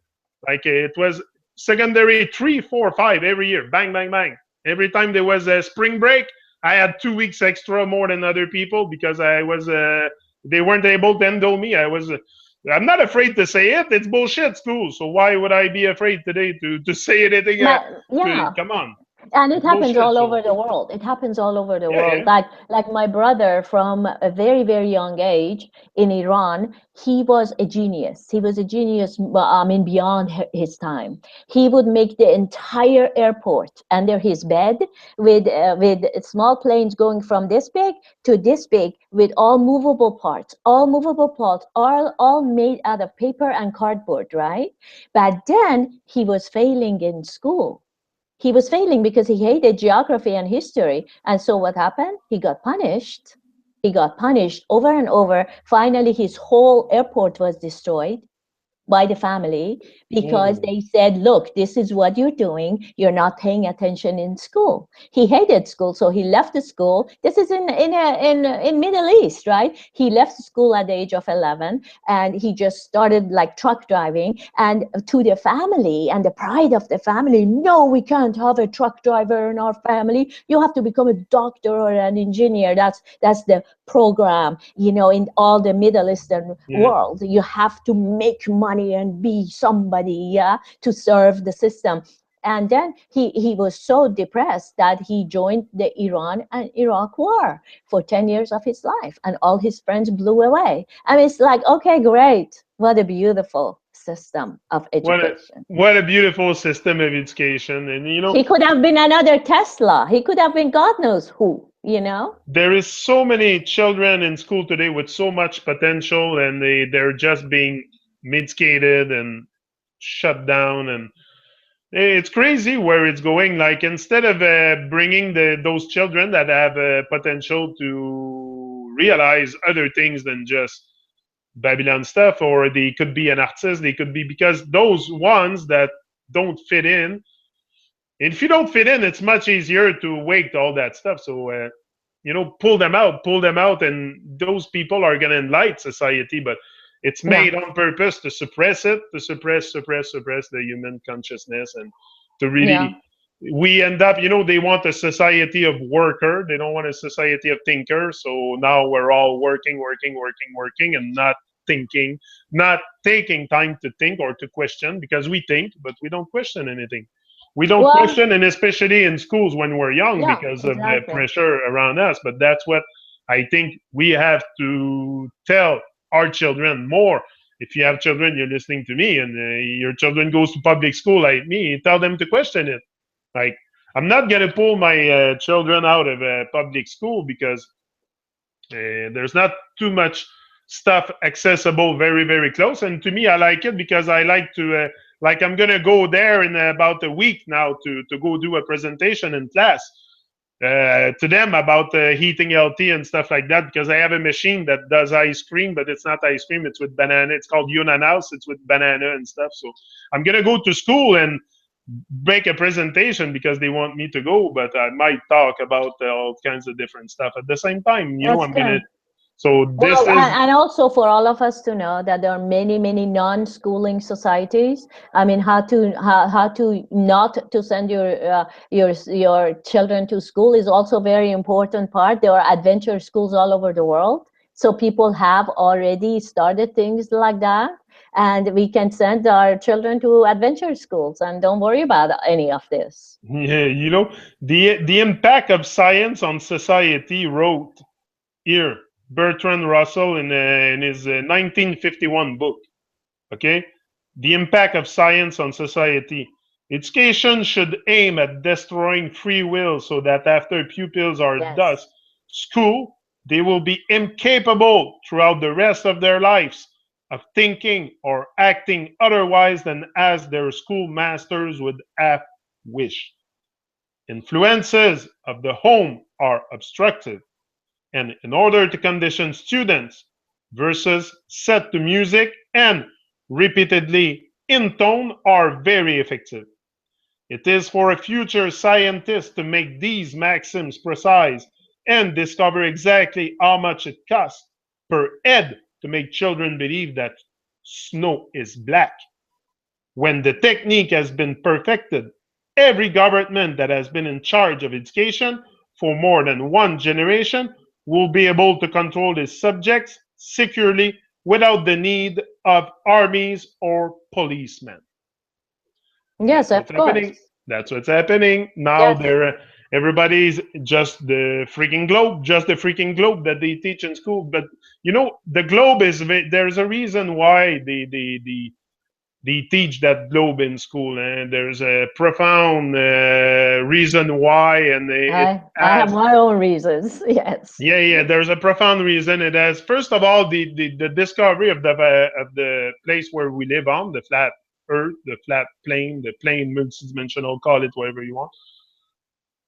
Speaker 1: Like it was secondary 3, 4, 5 every year, bang bang bang. Every time there was a spring break, I had 2 weeks extra more than other people because they weren't able to handle me. I'm not afraid to say it. It's bullshit school. So why would I be afraid today to say anything?
Speaker 2: Yeah.
Speaker 1: Come on,
Speaker 2: And it
Speaker 1: it's
Speaker 2: happens
Speaker 1: bullshit.
Speaker 2: all
Speaker 1: So
Speaker 2: over the world. It happens all over the
Speaker 1: yeah,
Speaker 2: world.
Speaker 1: yeah.
Speaker 2: Like my brother from a very, very young age in Iran, he was a genius. He was a genius, I mean, beyond his time. He would make the entire airport under his bed with small planes going from this big to this big with all movable parts, all made out of paper and cardboard, right? But then he was failing in school. He was failing because he hated geography and history. And so what happened? He got punished. He got punished over and over. Finally, his whole airport was destroyed by the family because
Speaker 1: Oh,
Speaker 2: they said, look, this is what you're doing. You're not paying attention in school. He hated school, so he left the school. This is in Middle East, right? He left school at the age of 11 and he just started like truck driving. And to the family and the pride of the family, no, we can't have a truck driver in our family. You have to become a doctor or an engineer. That's the program, in all the Middle Eastern
Speaker 1: yeah.
Speaker 2: world. You have to make money and be somebody, yeah, to serve the system. And then he was so depressed that he joined the Iran and Iraq war for 10 years of his life, and all his friends blew away. I mean, it's like, okay, great. What a beautiful system of
Speaker 1: What a
Speaker 2: education.
Speaker 1: what a beautiful system of education, and
Speaker 2: He could have been another Tesla. He could have been God knows who.
Speaker 1: there is so many children in school today with so much potential, and they're just being medicated and shut down, and It's crazy where it's going. Like instead of bringing those children that have potential to realize other things than just Babylon stuff, or they could be an artist, they could be, because those ones that don't fit in, if you don't fit in, it's much easier to wake to all that stuff. So pull them out, and those people are gonna enlighten society, but it's
Speaker 2: Yeah,
Speaker 1: made on purpose to suppress it, to suppress the human consciousness, and to
Speaker 2: yeah,
Speaker 1: really, we end up, they want a society of worker, they don't want a society of thinker. So now we're all working, and not thinking, not taking time to think or to question, because we think, but we don't question anything. We don't
Speaker 2: well,
Speaker 1: question, and especially in schools when we're young,
Speaker 2: yeah,
Speaker 1: because of the
Speaker 2: exactly.
Speaker 1: pressure around us. But that's what I think we have to tell our children more. If you have children, you're listening to me, and your children goes to public school like me, tell them to question it. Like, I'm not gonna pull my children out of public school, because there's not too much stuff accessible very, very close. And to me, I like it because I like to, like, I'm going to go there in about a week now to go do a presentation in class to them about eating healthy and stuff like that, because I have a machine that does ice cream, but it's not ice cream, it's with banana. It's called Yunanas, it's with banana and stuff. So I'm going to go to school and make a presentation because they want me to go, but I might talk about all kinds of different stuff at the same time.
Speaker 2: That's
Speaker 1: I'm gonna.
Speaker 2: good.
Speaker 1: So this
Speaker 2: Well,
Speaker 1: is.
Speaker 2: and also for all of us to know that there are many, many non-schooling societies. I mean, how to not to send your children to school is also a very important part. There are adventure schools all over the world, so people have already started things like that, and we can send our children to adventure schools and don't worry about any of this.
Speaker 1: Yeah, the impact of science on society, wrote here Bertrand Russell in his 1951 book. Okay, the impact of science on society. Education should aim at destroying free will, so that after pupils are
Speaker 2: Yes.
Speaker 1: thus school, they will be incapable throughout the rest of their lives of thinking or acting otherwise than as their schoolmasters would have wished. Influences of the home are obstructive, and in order to condition students, verses set to music and repeatedly intone are very effective. It is for a future scientist to make these maxims precise and discover exactly how much it costs per head to make children believe that snow is black. When the technique has been perfected, every government that has been in charge of education for more than one generation will be able to control its subjects securely without the need of armies or policemen.
Speaker 2: Yes,
Speaker 1: That's what's
Speaker 2: of
Speaker 1: happening.
Speaker 2: course.
Speaker 1: That's what's happening. Now
Speaker 2: Yes.
Speaker 1: everybody's just the freaking globe, just the freaking globe that they teach in school. But the globe is, there's a reason why they teach that globe in school, and there's a profound reason why, and
Speaker 2: I have my own reasons. Yes.
Speaker 1: yeah, there's a profound reason. It has, first of all, the discovery of the place where we live on, the flat earth, the flat plane, the plane multidimensional, call it whatever you want.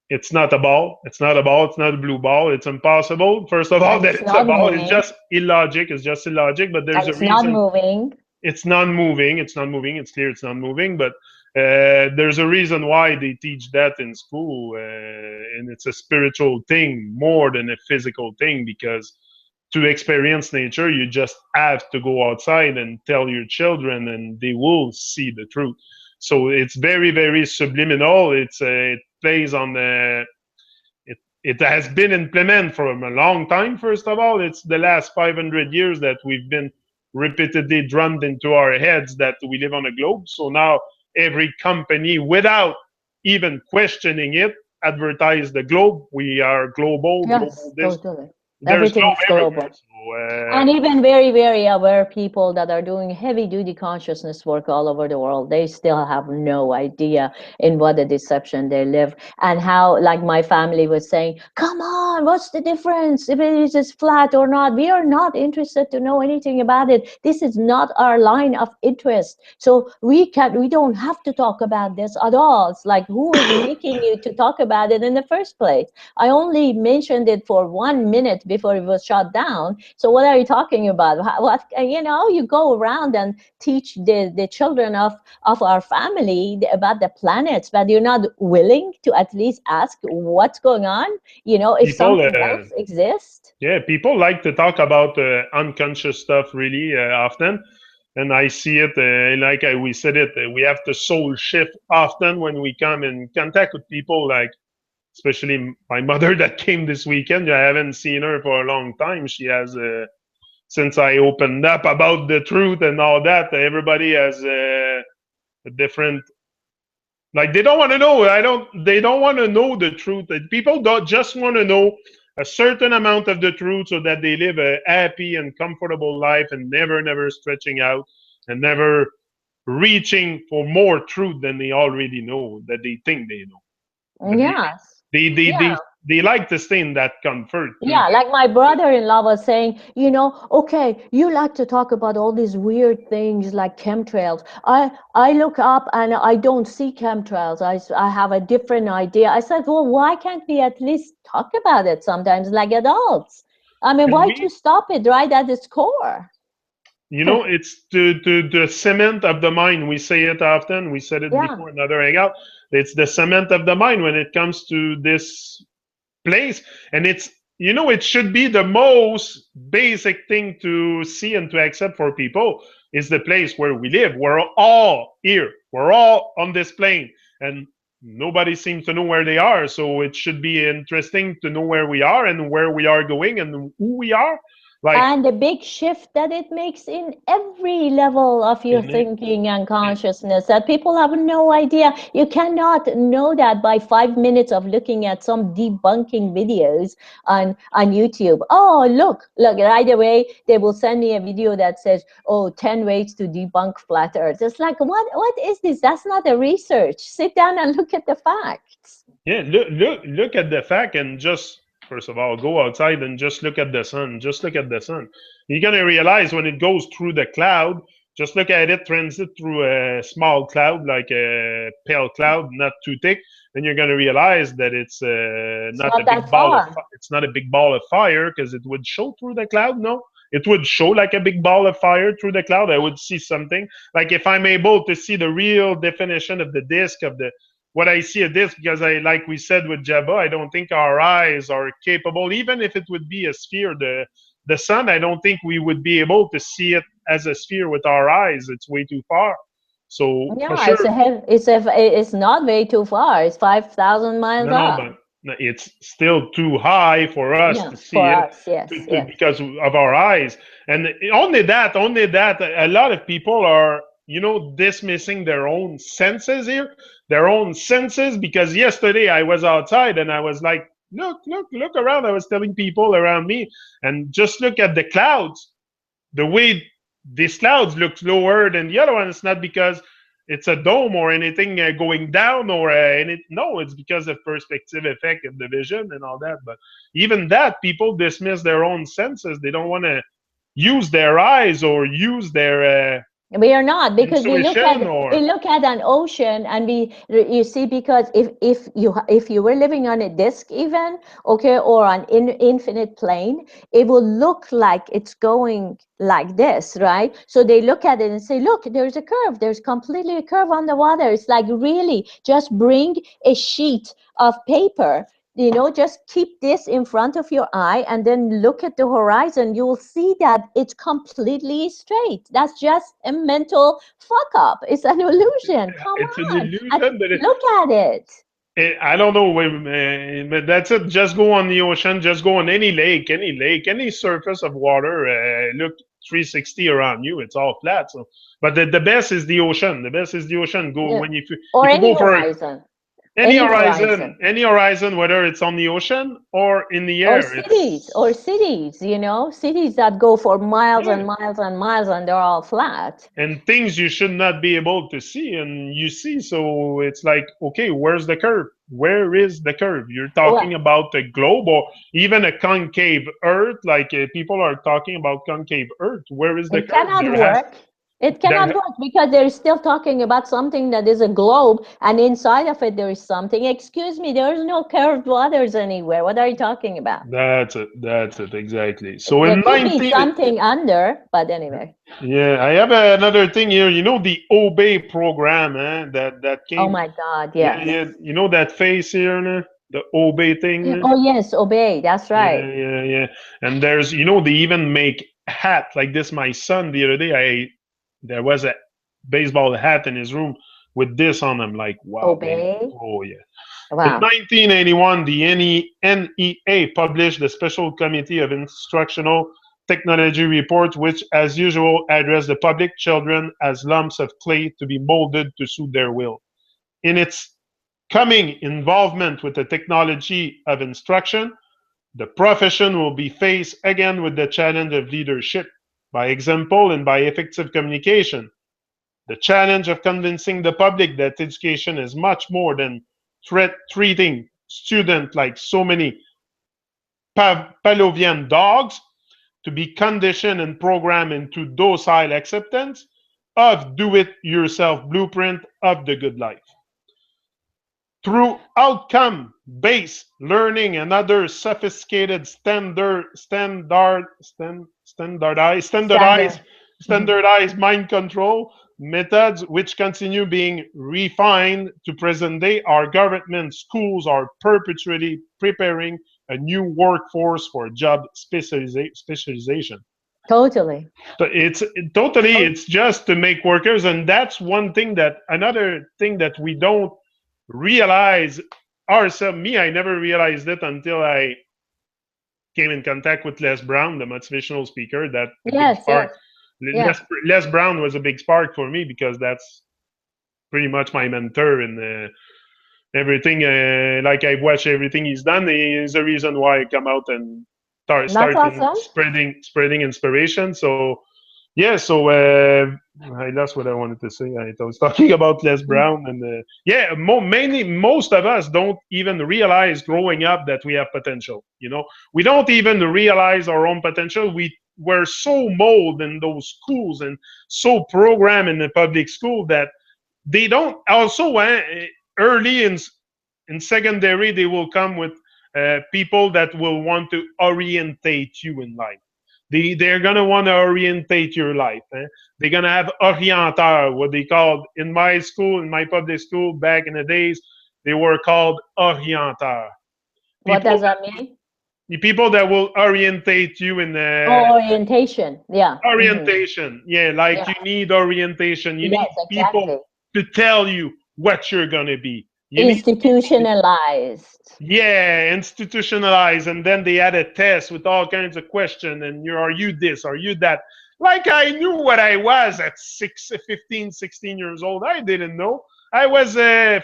Speaker 1: It's not a ball, it's not a ball, it's not a blue ball, it's impossible, first of all,
Speaker 2: And
Speaker 1: that
Speaker 2: it's
Speaker 1: it's a
Speaker 2: not
Speaker 1: ball. It's
Speaker 2: moving.
Speaker 1: just illogic, it's just illogic, but
Speaker 2: And
Speaker 1: there's a
Speaker 2: it's not
Speaker 1: reason.
Speaker 2: moving.
Speaker 1: It's not moving. It's not moving. It's clear it's not moving. But there's a reason why they teach that in school, and it's a spiritual thing more than a physical thing. Because to experience nature, you just have to go outside and tell your children, and they will see the truth. So it's very, very subliminal. It plays on the. It has been implemented for a long time. First of all, it's the last 500 years that we've been repeatedly drummed into our heads that we live on a globe. So now every company, without even questioning it, advertise the globe. We are global,
Speaker 2: Yes,
Speaker 1: global this.
Speaker 2: totally.
Speaker 1: there's
Speaker 2: Everything
Speaker 1: love
Speaker 2: is
Speaker 1: everywhere.
Speaker 2: global.
Speaker 1: So
Speaker 2: And even very, very aware people that are doing heavy duty consciousness work all over the world, they still have no idea in what a deception they live. And how, like my family was saying, come on, what's the difference if it is flat or not? We are not interested to know anything about it. This is not our line of interest. So we don't have to talk about this at all. It's like, who is making you to talk about it in the first place? I only mentioned it for 1 minute before it was shut down. So what are you talking about? What, you go around and teach the children of our family about the planets, but you're not willing to at least ask what's going on, if
Speaker 1: people,
Speaker 2: something else exists.
Speaker 1: yeah, people like to talk about unconscious stuff really often. And I see it, like we said it, we have to soul shift often when we come in contact with people, like especially my mother that came this weekend. I haven't seen her for a long time. She has, since I opened up about the truth and all that, everybody has a different, like they don't want to know. They don't want to know the truth. People don't just want to know a certain amount of the truth so that they live a happy and comfortable life and never stretching out and never reaching for more truth than they already know, that they think they know. But
Speaker 2: Yes.
Speaker 1: they they
Speaker 2: Yeah.
Speaker 1: they, they like to stay in that comfort too.
Speaker 2: Yeah, like my brother-in-law was saying, okay, you like to talk about all these weird things like chemtrails. I look up and I don't see chemtrails. I have a different idea. I said, well, why can't we at least talk about it sometimes like adults? I mean,
Speaker 1: And
Speaker 2: why to stop it right at its core?
Speaker 1: it's the cement of the mind. We say it often. We said it
Speaker 2: Yeah.
Speaker 1: before another hangout. It's the cement of the mind when it comes to this place. And it should be the most basic thing to see and to accept for people is the place where we live. We're all here. We're all on this plane. And nobody seems to know where they are. So it should be interesting to know where we are and where we are going and who we are. Like,
Speaker 2: And the big shift that it makes in every level of your
Speaker 1: in it,
Speaker 2: thinking and consciousness that people have no idea. You cannot know that by 5 minutes of looking at some debunking videos on YouTube. Oh, look, right away, they will send me a video that says, oh, 10 ways to debunk flat earth. It's like, what is this? That's not a research. Sit down and look at the facts.
Speaker 1: yeah, look at the fact and just first of all go outside and just look at the sun. Just look at the sun. You're gonna realize when it goes through the cloud. Just look at it transit through a small cloud, like a pale cloud, not too thick. Then you're gonna realize that it's
Speaker 2: It's
Speaker 1: not a
Speaker 2: not that
Speaker 1: big ball of
Speaker 2: far.
Speaker 1: it's not a big ball of fire because it would show through the cloud. No, it would show like a big ball of fire through the cloud. I would see something like if I'm able to see the real definition of the disk of the what I see of this, because like we said with Jabba, I don't think our eyes are capable, even if it would be a sphere, the sun, I don't think we would be able to see it as a sphere with our eyes. It's way too far. So for
Speaker 2: Yeah,
Speaker 1: sure,
Speaker 2: it's not way too far. It's 5,000 miles
Speaker 1: no,
Speaker 2: up.
Speaker 1: but it's still too high for us
Speaker 2: Yeah,
Speaker 1: to see
Speaker 2: for
Speaker 1: it
Speaker 2: us, yes, yes.
Speaker 1: because of our eyes. And only that, a lot of people are, dismissing their own senses here, their own senses. Because yesterday I was outside and I was like, look around. I was telling people around me, and just look at the clouds. The way these clouds look lower than the other one, it's not because it's a dome or anything going down or no, it's because of perspective effect of the vision and all that. But even that, people dismiss their own senses. They don't want to use their eyes or use their
Speaker 2: We are not, because we look at
Speaker 1: intuition
Speaker 2: we
Speaker 1: or
Speaker 2: look at an ocean and you see, because if you were living on a disk even, okay, or on infinite plane, it will look like it's going like this, right? So they look at it and say, look, there's a curve. There's completely a curve on the water. It's like, really, just bring a sheet of paper, just keep this in front of your eye and then look at the horizon. You will see that it's completely straight. That's just a mental fuck up. It's an illusion. Come
Speaker 1: it's an
Speaker 2: on. And
Speaker 1: illusion. But
Speaker 2: look at it.
Speaker 1: I don't know, but that's it. Just go on the ocean. Just go on any surface of water. Look 360 around you. It's all flat. So, but the best is the ocean. The best is the ocean. Go
Speaker 2: Yeah.
Speaker 1: when
Speaker 2: Or
Speaker 1: if you
Speaker 2: any
Speaker 1: go for
Speaker 2: horizon.
Speaker 1: any horizon, whether it's on the ocean or in the
Speaker 2: or
Speaker 1: air.
Speaker 2: cities, you know, cities that go for miles and miles and miles, and they're all flat.
Speaker 1: And things you should not be able to see, and you see. So it's like, okay, where's the curve? Where is the curve? You're talking
Speaker 2: Well,
Speaker 1: about a globe or even a concave Earth. Like people are talking about concave Earth. Where is the
Speaker 2: it
Speaker 1: curve?
Speaker 2: cannot work. It cannot work because they're still talking about something that is a globe, and inside of it there is something. Excuse me, there is no curved waters anywhere. What are you talking about?
Speaker 1: That's it. That's it. Exactly. So
Speaker 2: There
Speaker 1: in
Speaker 2: could be
Speaker 1: 19,
Speaker 2: something under, but anyway.
Speaker 1: yeah, I have another thing here. You know the Obey program, that
Speaker 2: Oh
Speaker 1: came.
Speaker 2: my God,
Speaker 1: Yeah,
Speaker 2: yes.
Speaker 1: yeah. You know that face here, the Obey thing.
Speaker 2: Oh yes, obey. That's right.
Speaker 1: Yeah, yeah, yeah. And there's, they even make hat like this. My son the other day, there was a baseball hat in his room with this on them. Like, wow, man.
Speaker 2: Obey.
Speaker 1: Oh yeah. In
Speaker 2: Wow.
Speaker 1: 1981, the NEA published the Special Committee of Instructional Technology report, which, as usual, addressed the public children as lumps of clay to be molded to suit their will. In its coming involvement with the technology of instruction, the profession will be faced again with the challenge of leadership by example and by effective communication. The challenge of convincing the public that education is much more than treating students like so many Pavlovian dogs to be conditioned and programmed into docile acceptance of do-it-yourself blueprint of the good life. Through outcome-based learning and other sophisticated
Speaker 2: Standard.
Speaker 1: standardized mind control methods, which continue being refined to present day, our government schools are perpetually preparing a new workforce for job specialization.
Speaker 2: Totally.
Speaker 1: But it's just to make workers, and that's another thing that we don't realize ourselves. Me, I never realized it until I came in contact with Les Brown, the motivational speaker. That a big
Speaker 2: Yes,
Speaker 1: spark.
Speaker 2: yes. Yeah.
Speaker 1: Les Brown was a big spark for me because that's pretty much my mentor in everything. Like I've watched everything he's done. He's the reason why I come out and
Speaker 2: That's
Speaker 1: start in
Speaker 2: awesome.
Speaker 1: spreading inspiration. So yeah, so I lost what I wanted to say. I was talking about Les Brown, and mainly most of us don't even realize growing up that we have potential. We don't even realize our own potential. We were so molded in those schools and so programmed in the public school that they don't. Also, early in secondary, they will come with people that will want to orientate you in life. They're gonna want to orientate your life. They're gonna have orienteur, what they called in my school, in my public school back in the days. They were called orienteur.
Speaker 2: What
Speaker 1: People
Speaker 2: does that mean?
Speaker 1: the people that will orientate you in the
Speaker 2: Oh, orientation. Yeah.
Speaker 1: orientation. Yeah, like
Speaker 2: Yeah.
Speaker 1: you need orientation. You need
Speaker 2: Yes,
Speaker 1: people
Speaker 2: exactly.
Speaker 1: to tell you what you're gonna be. You need people.
Speaker 2: Institutionalized.
Speaker 1: Yeah, institutionalized, and then they had a test with all kinds of questions, and are you this, are you that? Like I knew what I was at 15, 16 years old. I didn't know. I was,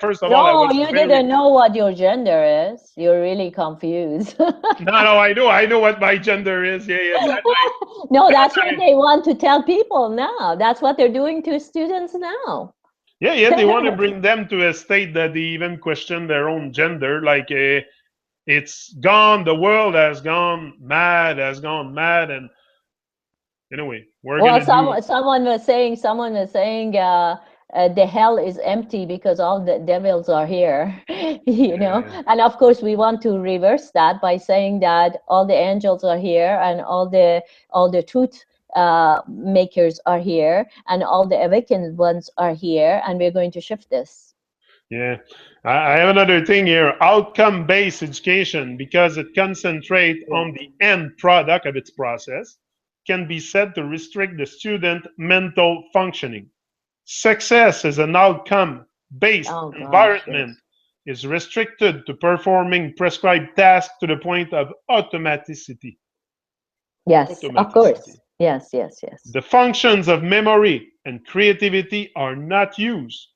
Speaker 1: first of all, I
Speaker 2: No,
Speaker 1: was
Speaker 2: you
Speaker 1: very,
Speaker 2: didn't know what your gender is. You're really confused.
Speaker 1: no, I know what my gender is. Yeah, yeah,
Speaker 2: No,
Speaker 1: that
Speaker 2: that's what
Speaker 1: time,
Speaker 2: they want to tell people now. That's what they're doing to students now.
Speaker 1: yeah, yeah, they want to bring them to a state that they even question their own gender. Like, it's gone, the world has gone mad, and anyway, we're
Speaker 2: Well,
Speaker 1: gonna do.
Speaker 2: someone was saying the hell is empty because all the devils are here, you know.
Speaker 1: Yeah.
Speaker 2: And of course, we want to reverse that by saying that all the angels are here and all the truth makers are here and all the awakened ones are here, and we're going to shift this.
Speaker 1: Yeah, I have another thing here, outcome-based education, because it concentrates
Speaker 2: Yeah.
Speaker 1: on the end product of its process, can be said to restrict the student mental functioning. Success as an outcome-based
Speaker 2: Oh gosh,
Speaker 1: environment
Speaker 2: yes.
Speaker 1: is restricted to performing prescribed tasks to the point of automaticity.
Speaker 2: Yes, of
Speaker 1: Automaticity.
Speaker 2: course. Yes, yes, yes.
Speaker 1: The functions of memory and creativity are not used.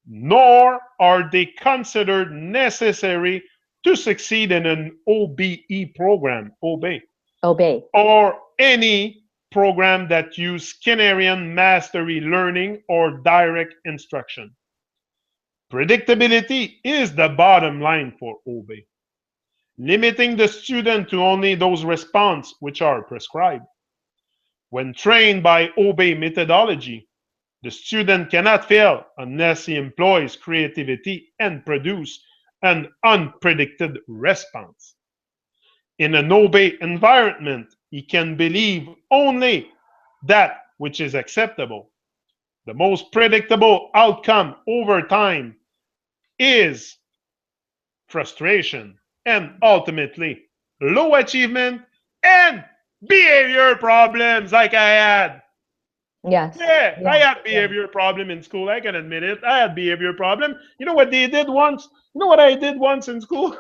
Speaker 1: nor are they considered necessary to succeed in an OBE program, obey,
Speaker 2: Obey.
Speaker 1: or any program that use Skinnerian mastery learning or direct instruction. Predictability is the bottom line for obey, limiting the student to only those responses which are prescribed. When trained by obey methodology, the student cannot fail unless he employs creativity and produce an unpredicted response. In an obey environment, he can believe only that which is acceptable. The most predictable outcome over time is frustration and ultimately low achievement and behavior problems like I had.
Speaker 2: Yes.
Speaker 1: Yeah, I
Speaker 2: Yeah.
Speaker 1: had
Speaker 2: Yeah.
Speaker 1: behavior problem in school. I can admit it. I had behavior problem. You know what they did once? You know what I did once in school?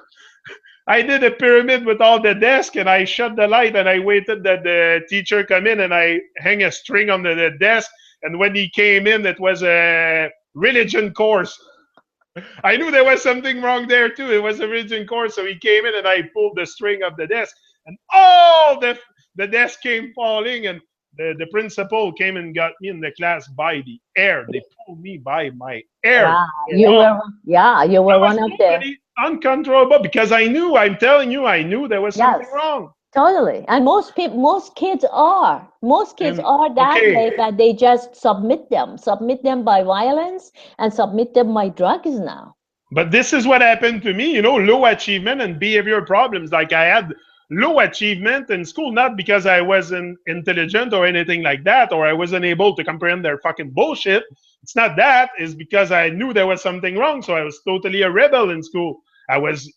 Speaker 1: I did a pyramid with all the desk and I shut the light and I waited that the teacher come in and I hang a string on the desk. And when he came in, it was a religion course. I knew there was something wrong there too. It was a religion course. So he came in and I pulled the string of the desk and all the desk came falling and the principal came and got me in the class by the hair. They pulled me by my hair.
Speaker 2: Yeah. You were. Yeah. You
Speaker 1: I
Speaker 2: were
Speaker 1: was
Speaker 2: one of the.
Speaker 1: totally uncontrollable because I knew, I'm telling you, I knew there was something
Speaker 2: Yes.
Speaker 1: wrong.
Speaker 2: Totally. And most people, most kids are. Most kids
Speaker 1: And
Speaker 2: are that
Speaker 1: okay,
Speaker 2: way, but they just submit them by violence and submit them by drugs now.
Speaker 1: but this is what happened to me, low achievement and behavior problems. Like I had low achievement in school, not because I wasn't intelligent or anything like that, or I wasn't able to comprehend their fucking bullshit. It's not that. It's because I knew there was something wrong. So I was totally a rebel in school. I was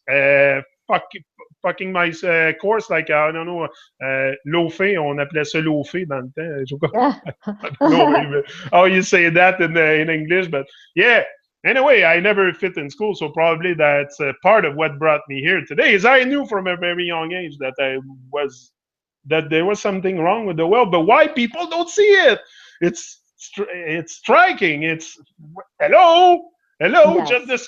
Speaker 1: fucking my course like, I don't know, loafé, on appelait ça loafé dans le temps.
Speaker 2: Yeah.
Speaker 1: I don't know how you say that in English, but yeah. Anyway, I never fit in school, so probably that's part of what brought me here today. Is I knew from a very young age that there was something wrong with the world, but why people don't see it? It's striking. It's hello, hello,
Speaker 2: Yes.
Speaker 1: just the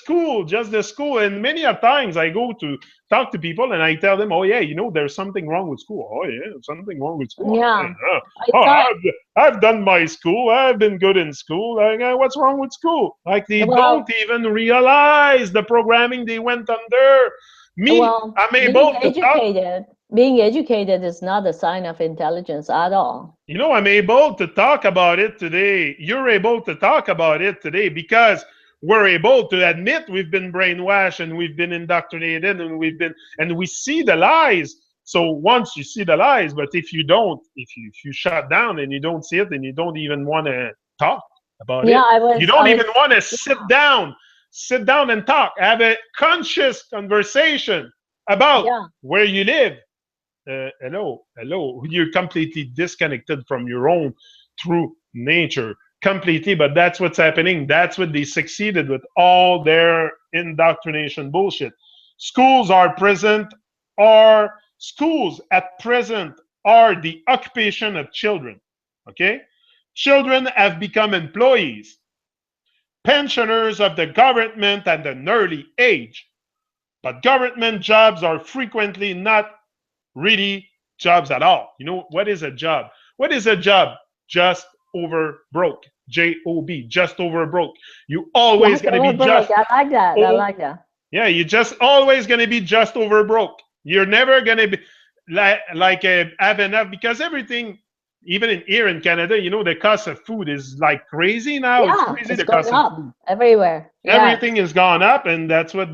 Speaker 1: school. And many a times I go to talk to people and I tell them, oh yeah, there's something wrong with school. Oh yeah, something wrong with school. Oh,
Speaker 2: Yeah.
Speaker 1: yeah.
Speaker 2: I
Speaker 1: Oh,
Speaker 2: thought,
Speaker 1: I've done my school. I've been good in school. Like, what's wrong with school? Like they
Speaker 2: well,
Speaker 1: don't even realize the programming they went under. Me,
Speaker 2: well,
Speaker 1: I'm able to talk.
Speaker 2: being educated is not a sign of intelligence at all.
Speaker 1: I'm able to talk about it today. You're able to talk about it today because we're able to admit we've been brainwashed and we've been indoctrinated and we see the lies. So once you see the lies, but if you don't, if you shut down and you don't see it and you don't even want to talk about
Speaker 2: Yeah,
Speaker 1: it, you
Speaker 2: I
Speaker 1: don't even
Speaker 2: was,
Speaker 1: want to sit down and talk, have a conscious conversation about
Speaker 2: yeah,
Speaker 1: where you live. Hello, you're completely disconnected from your own true nature, completely. But that's what's happening. That's what they succeeded with all their indoctrination bullshit. Schools at present are the occupation of children. Okay, children have become employees, pensioners of the government at an early age. But government jobs are frequently not really jobs at all. What is a job? What is a job? Just over broke. Job, just over broke. You always
Speaker 2: just
Speaker 1: gonna be
Speaker 2: overbrook.
Speaker 1: just
Speaker 2: I like that. I
Speaker 1: oh
Speaker 2: like that.
Speaker 1: yeah, you just always gonna be just over broke. You're never gonna be have enough because everything, even here in Canada, the cost of food is like crazy now. It's
Speaker 2: Yeah,
Speaker 1: crazy
Speaker 2: it's
Speaker 1: the
Speaker 2: going
Speaker 1: cost of
Speaker 2: up
Speaker 1: food.
Speaker 2: everywhere. Yes.
Speaker 1: Everything has gone up, and that's what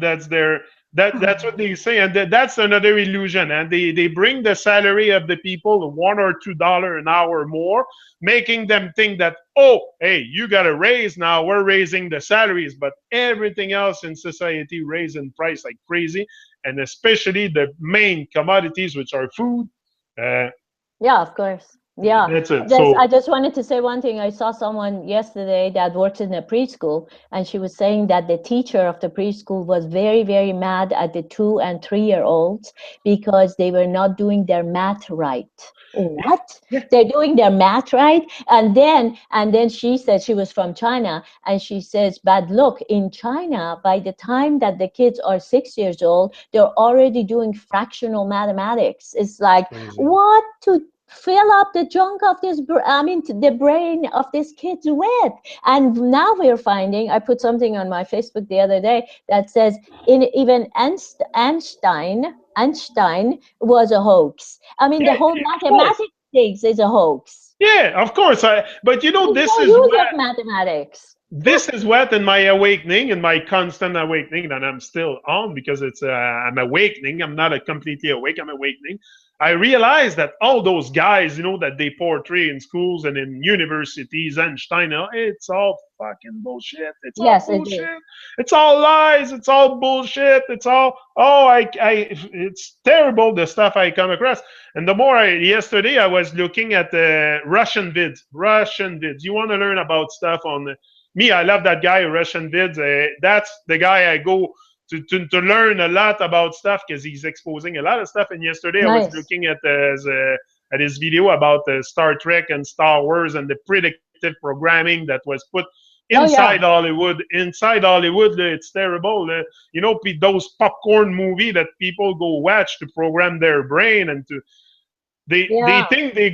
Speaker 1: they say, and that's another illusion. And they bring the salary of the people $1 or $2 an hour more, making them think that, oh, hey, you got a raise now, we're raising the salaries, but everything else in society raised in price like crazy, and especially the main commodities, which are food. uh,
Speaker 2: Yeah, of course. Yeah,
Speaker 1: That's it.
Speaker 2: just
Speaker 1: So
Speaker 2: I just wanted to say one thing. I saw someone yesterday that works in a preschool, and she was saying that the teacher of the preschool was very, very mad at the 2 and 3-year-olds because they were not doing their math right. What?
Speaker 1: yeah,
Speaker 2: They're doing their math right? And then she said she was from China, and she says, but look, in China, by the time that the kids are 6 years old, they're already doing fractional mathematics. It's like,
Speaker 1: crazy.
Speaker 2: what to fill up the junk of this the brain of these kids with. And now we're finding, I put something on my Facebook the other day that says even Einstein was a hoax.
Speaker 1: Yeah,
Speaker 2: The whole
Speaker 1: of course.
Speaker 2: mathematics thing is a hoax.
Speaker 1: Yeah, of course. But
Speaker 2: There's
Speaker 1: this
Speaker 2: no
Speaker 1: is
Speaker 2: use
Speaker 1: what
Speaker 2: of mathematics.
Speaker 1: in my awakening, in my constant awakening that I'm still on, because I'm awakening. I'm not a completely awake. I'm awakening. I realize that all those guys, that they portray in schools and in universities, Einstein, it's all fucking bullshit. It's all
Speaker 2: Yes, it is.
Speaker 1: bullshit. It's all lies. It's all bullshit. It's all it's terrible, the stuff I come across. And the more yesterday I was looking at Russian vids. Russian vids. You want to learn about stuff on me? I love that guy, Russian vids. That's the guy I go to learn a lot about stuff, because he's exposing a lot of stuff. And yesterday I was
Speaker 2: Nice.
Speaker 1: looking at his video about Star Trek and Star Wars and the predictive programming that was put
Speaker 2: Oh yeah.
Speaker 1: inside Hollywood. Inside Hollywood, it's terrible. Those popcorn movie that people go watch to program their brain, and to they
Speaker 2: Yeah.
Speaker 1: think they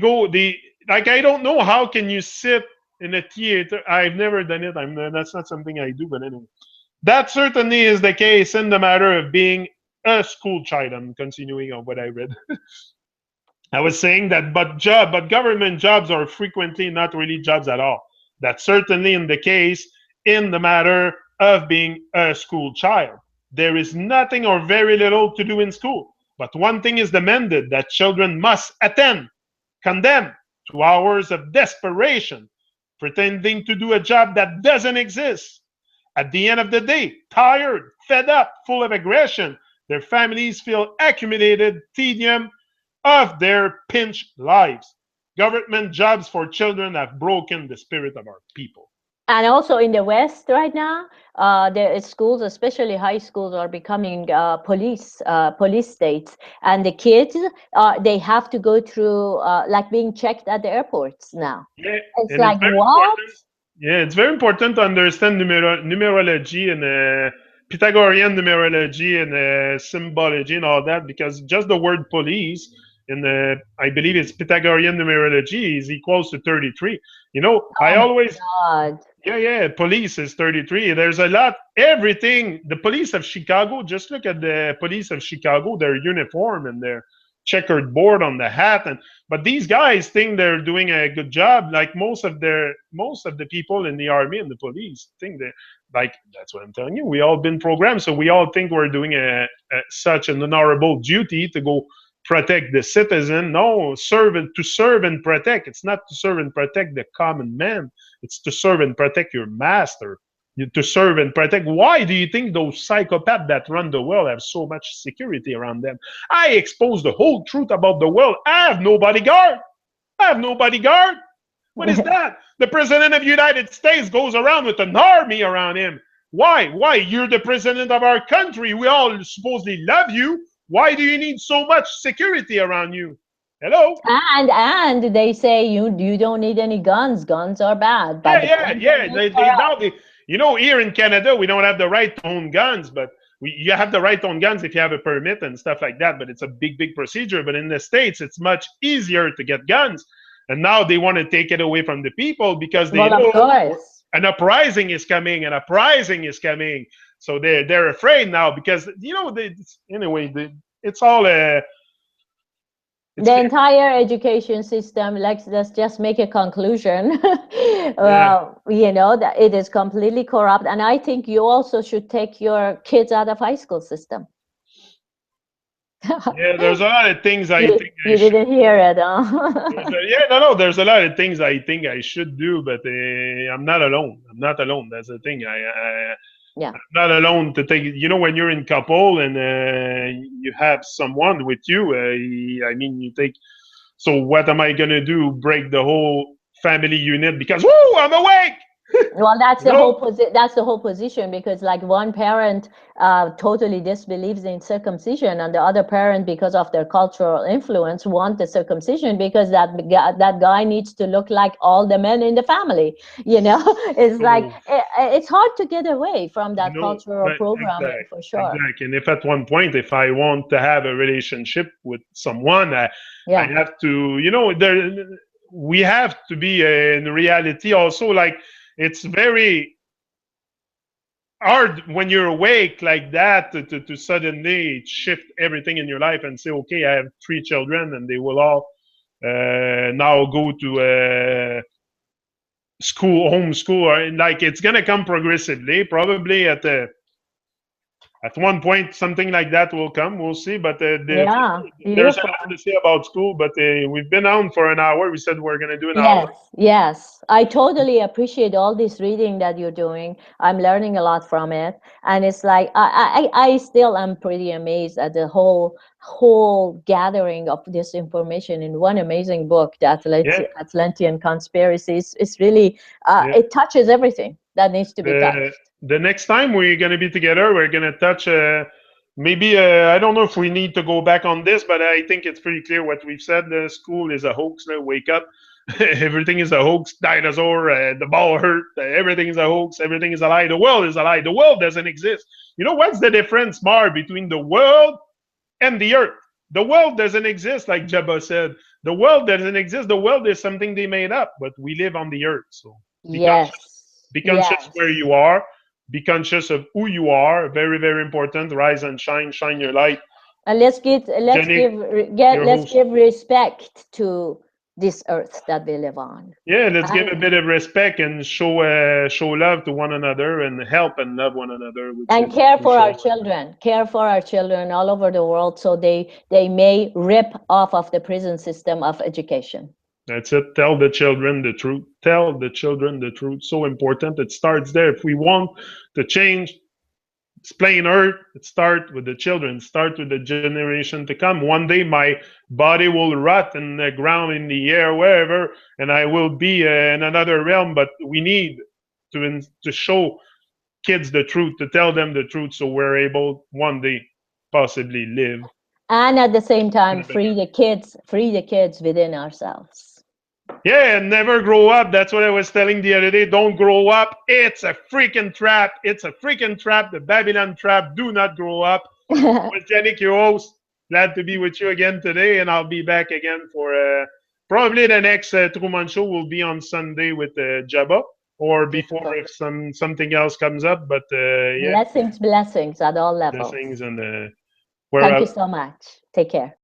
Speaker 1: like, I don't know how can you sit in a theater. I've never done it. That's not something I do, but anyway. That certainly is the case in the matter of being a school child. I'm continuing on what I read. I was saying that, but government jobs are frequently not really jobs at all. That's certainly in the case in the matter of being a school child. There is nothing or very little to do in school, but one thing is demanded, that children must attend, condemned to hours of desperation, pretending to do a job that doesn't exist. At the end of the day, tired, fed up, full of aggression, their families feel accumulated tedium of their pinched lives. Government jobs for children have broken the spirit of our people.
Speaker 2: And also in the West right now, the schools, especially high schools, are becoming police states, and the kids they have to go through like being checked at the airports now.
Speaker 1: Yeah,
Speaker 2: It's
Speaker 1: and it's
Speaker 2: like
Speaker 1: very
Speaker 2: what?
Speaker 1: important. Yeah, it's very important to understand numerology and Pythagorean numerology and symbology and all that, because just the word police in I believe it's Pythagorean numerology is equals to 33. I
Speaker 2: Oh my
Speaker 1: always
Speaker 2: God!
Speaker 1: yeah, police is 33. There's a lot, everything. The police of Chicago, just look at the police of Chicago, their uniform and their checkered board on the hat. But these guys think they're doing a good job. Like most of the people in the army and the police think they like, that's what I'm telling you. We all been programmed, so we all think we're doing such an honorable duty to go protect the citizen. No, to serve and protect. It's not to serve and protect the common man. It's to serve and protect your master. To serve and protect. Why do you think those psychopaths that run the world have so much security around them? I expose the whole truth about the world. I have no bodyguard. I have no bodyguard. What is that? The president of the United States goes around with an army around him. Why? Why? You're the president of our country. We all supposedly love you. Why do you need so much security around you? Hello?
Speaker 2: And they say you don't need any guns. Guns are bad, but
Speaker 1: Yeah,
Speaker 2: the
Speaker 1: yeah,
Speaker 2: guns are
Speaker 1: yeah.
Speaker 2: good for us.
Speaker 1: Here in Canada, we don't have the right to own guns, but you have the right to own guns if you have a permit and stuff like that. But it's a big, big procedure. But in the States, it's much easier to get guns. And now they want to take it away from the people because they
Speaker 2: Well, of
Speaker 1: know
Speaker 2: course.
Speaker 1: an uprising is coming. An uprising is coming. So they're afraid now because it's all it's
Speaker 2: The entire education system, let's just make a conclusion.
Speaker 1: yeah.
Speaker 2: That it is completely corrupt, and I think you also should take your kids out of high school system.
Speaker 1: Yeah, there's a lot of things I think I
Speaker 2: You
Speaker 1: should
Speaker 2: didn't hear it, huh?
Speaker 1: no. There's a lot of things I think I should do, but I'm not alone. I'm not alone. That's the thing.
Speaker 2: Yeah.
Speaker 1: I'm not alone to take. When you're in couple and you have someone with you, I mean, you take So what am I gonna do? Break the whole family unit because woo, I'm awake.
Speaker 2: Well, that's the
Speaker 1: No.
Speaker 2: whole position, because like one parent totally disbelieves in circumcision, and the other parent, because of their cultural influence, want the circumcision because that guy needs to look like all the men in the family. It's like
Speaker 1: So,
Speaker 2: it's hard to get away from that cultural
Speaker 1: but
Speaker 2: programming, for sure.
Speaker 1: exact. And if at one point, if I want to have a relationship with someone, I
Speaker 2: Yeah.
Speaker 1: have to, we have to be in reality also. Like it's very hard when you're awake like that to suddenly shift everything in your life and say, okay, I have 3 children and they will all now go to school, homeschool, or like it's gonna come progressively. Probably at one point something like that will come. We'll see. But
Speaker 2: Yeah,
Speaker 1: there's a
Speaker 2: beautiful.
Speaker 1: lot to say about school. But we've been on for an hour. We said we're gonna do an hour.
Speaker 2: Yes, yes. I totally appreciate all this reading that you're doing. I'm learning a lot from it. And it's like I still am pretty amazed at the whole gathering of this information in one amazing book, the
Speaker 1: Yeah,
Speaker 2: Atlantean Conspiracies. It's really
Speaker 1: yeah.
Speaker 2: it touches everything that needs to be
Speaker 1: The
Speaker 2: touched.
Speaker 1: the next time we're gonna be together, we're gonna touch. Maybe I don't know if we need to go back on this, but I think it's pretty clear what we've said. The school is a hoax. Wake up. Everything is a hoax. Dinosaur, the ball hurt. Everything is a hoax. Everything is a lie. The world is a lie. The world doesn't exist. You know what's the difference, Mar, between the world and the earth? The world doesn't exist, like Jabba said. The world doesn't exist. The world is something they made up, but we live on the earth. So be conscious.
Speaker 2: Yes,
Speaker 1: Be conscious where
Speaker 2: yes.
Speaker 1: you are. Be conscious of who you are. Very, very important. Rise and shine. Shine your light.
Speaker 2: And
Speaker 1: Jenny, your
Speaker 2: let's
Speaker 1: host.
Speaker 2: give respect to this earth that we live on.
Speaker 1: Yeah, let's give a
Speaker 2: And
Speaker 1: bit of respect and show love to one another and help and love one another, which
Speaker 2: and
Speaker 1: is
Speaker 2: care for our
Speaker 1: crucial.
Speaker 2: children, all over the world, so they may rip off of the prison system of education.
Speaker 1: That's it. Tell the children the truth. Tell the children the truth. So important. It starts there. If we want to change, explain Earth, it starts with the children. Start with the generation to come. One day my body will rot in the ground, in the air, wherever, and I will be in another realm. But we need to show kids the truth, to tell them the truth, so we're able one day possibly live
Speaker 2: And at the same
Speaker 1: in
Speaker 2: time,
Speaker 1: a better.
Speaker 2: free the kids within ourselves.
Speaker 1: Yeah, and never grow up. That's what I was telling the other day. Don't grow up. It's a freaking trap. It's a freaking trap. The Babylon trap. Do not grow up. With Jenny, your host. Glad to be with you again today, and I'll be back again for probably the next Tru-Mon show will be on Sunday with Jabba, or before
Speaker 2: Beautiful.
Speaker 1: if something else comes up. But yeah,
Speaker 2: Blessings at all levels.
Speaker 1: blessings and we're
Speaker 2: Thank you
Speaker 1: out.
Speaker 2: so much. Take care.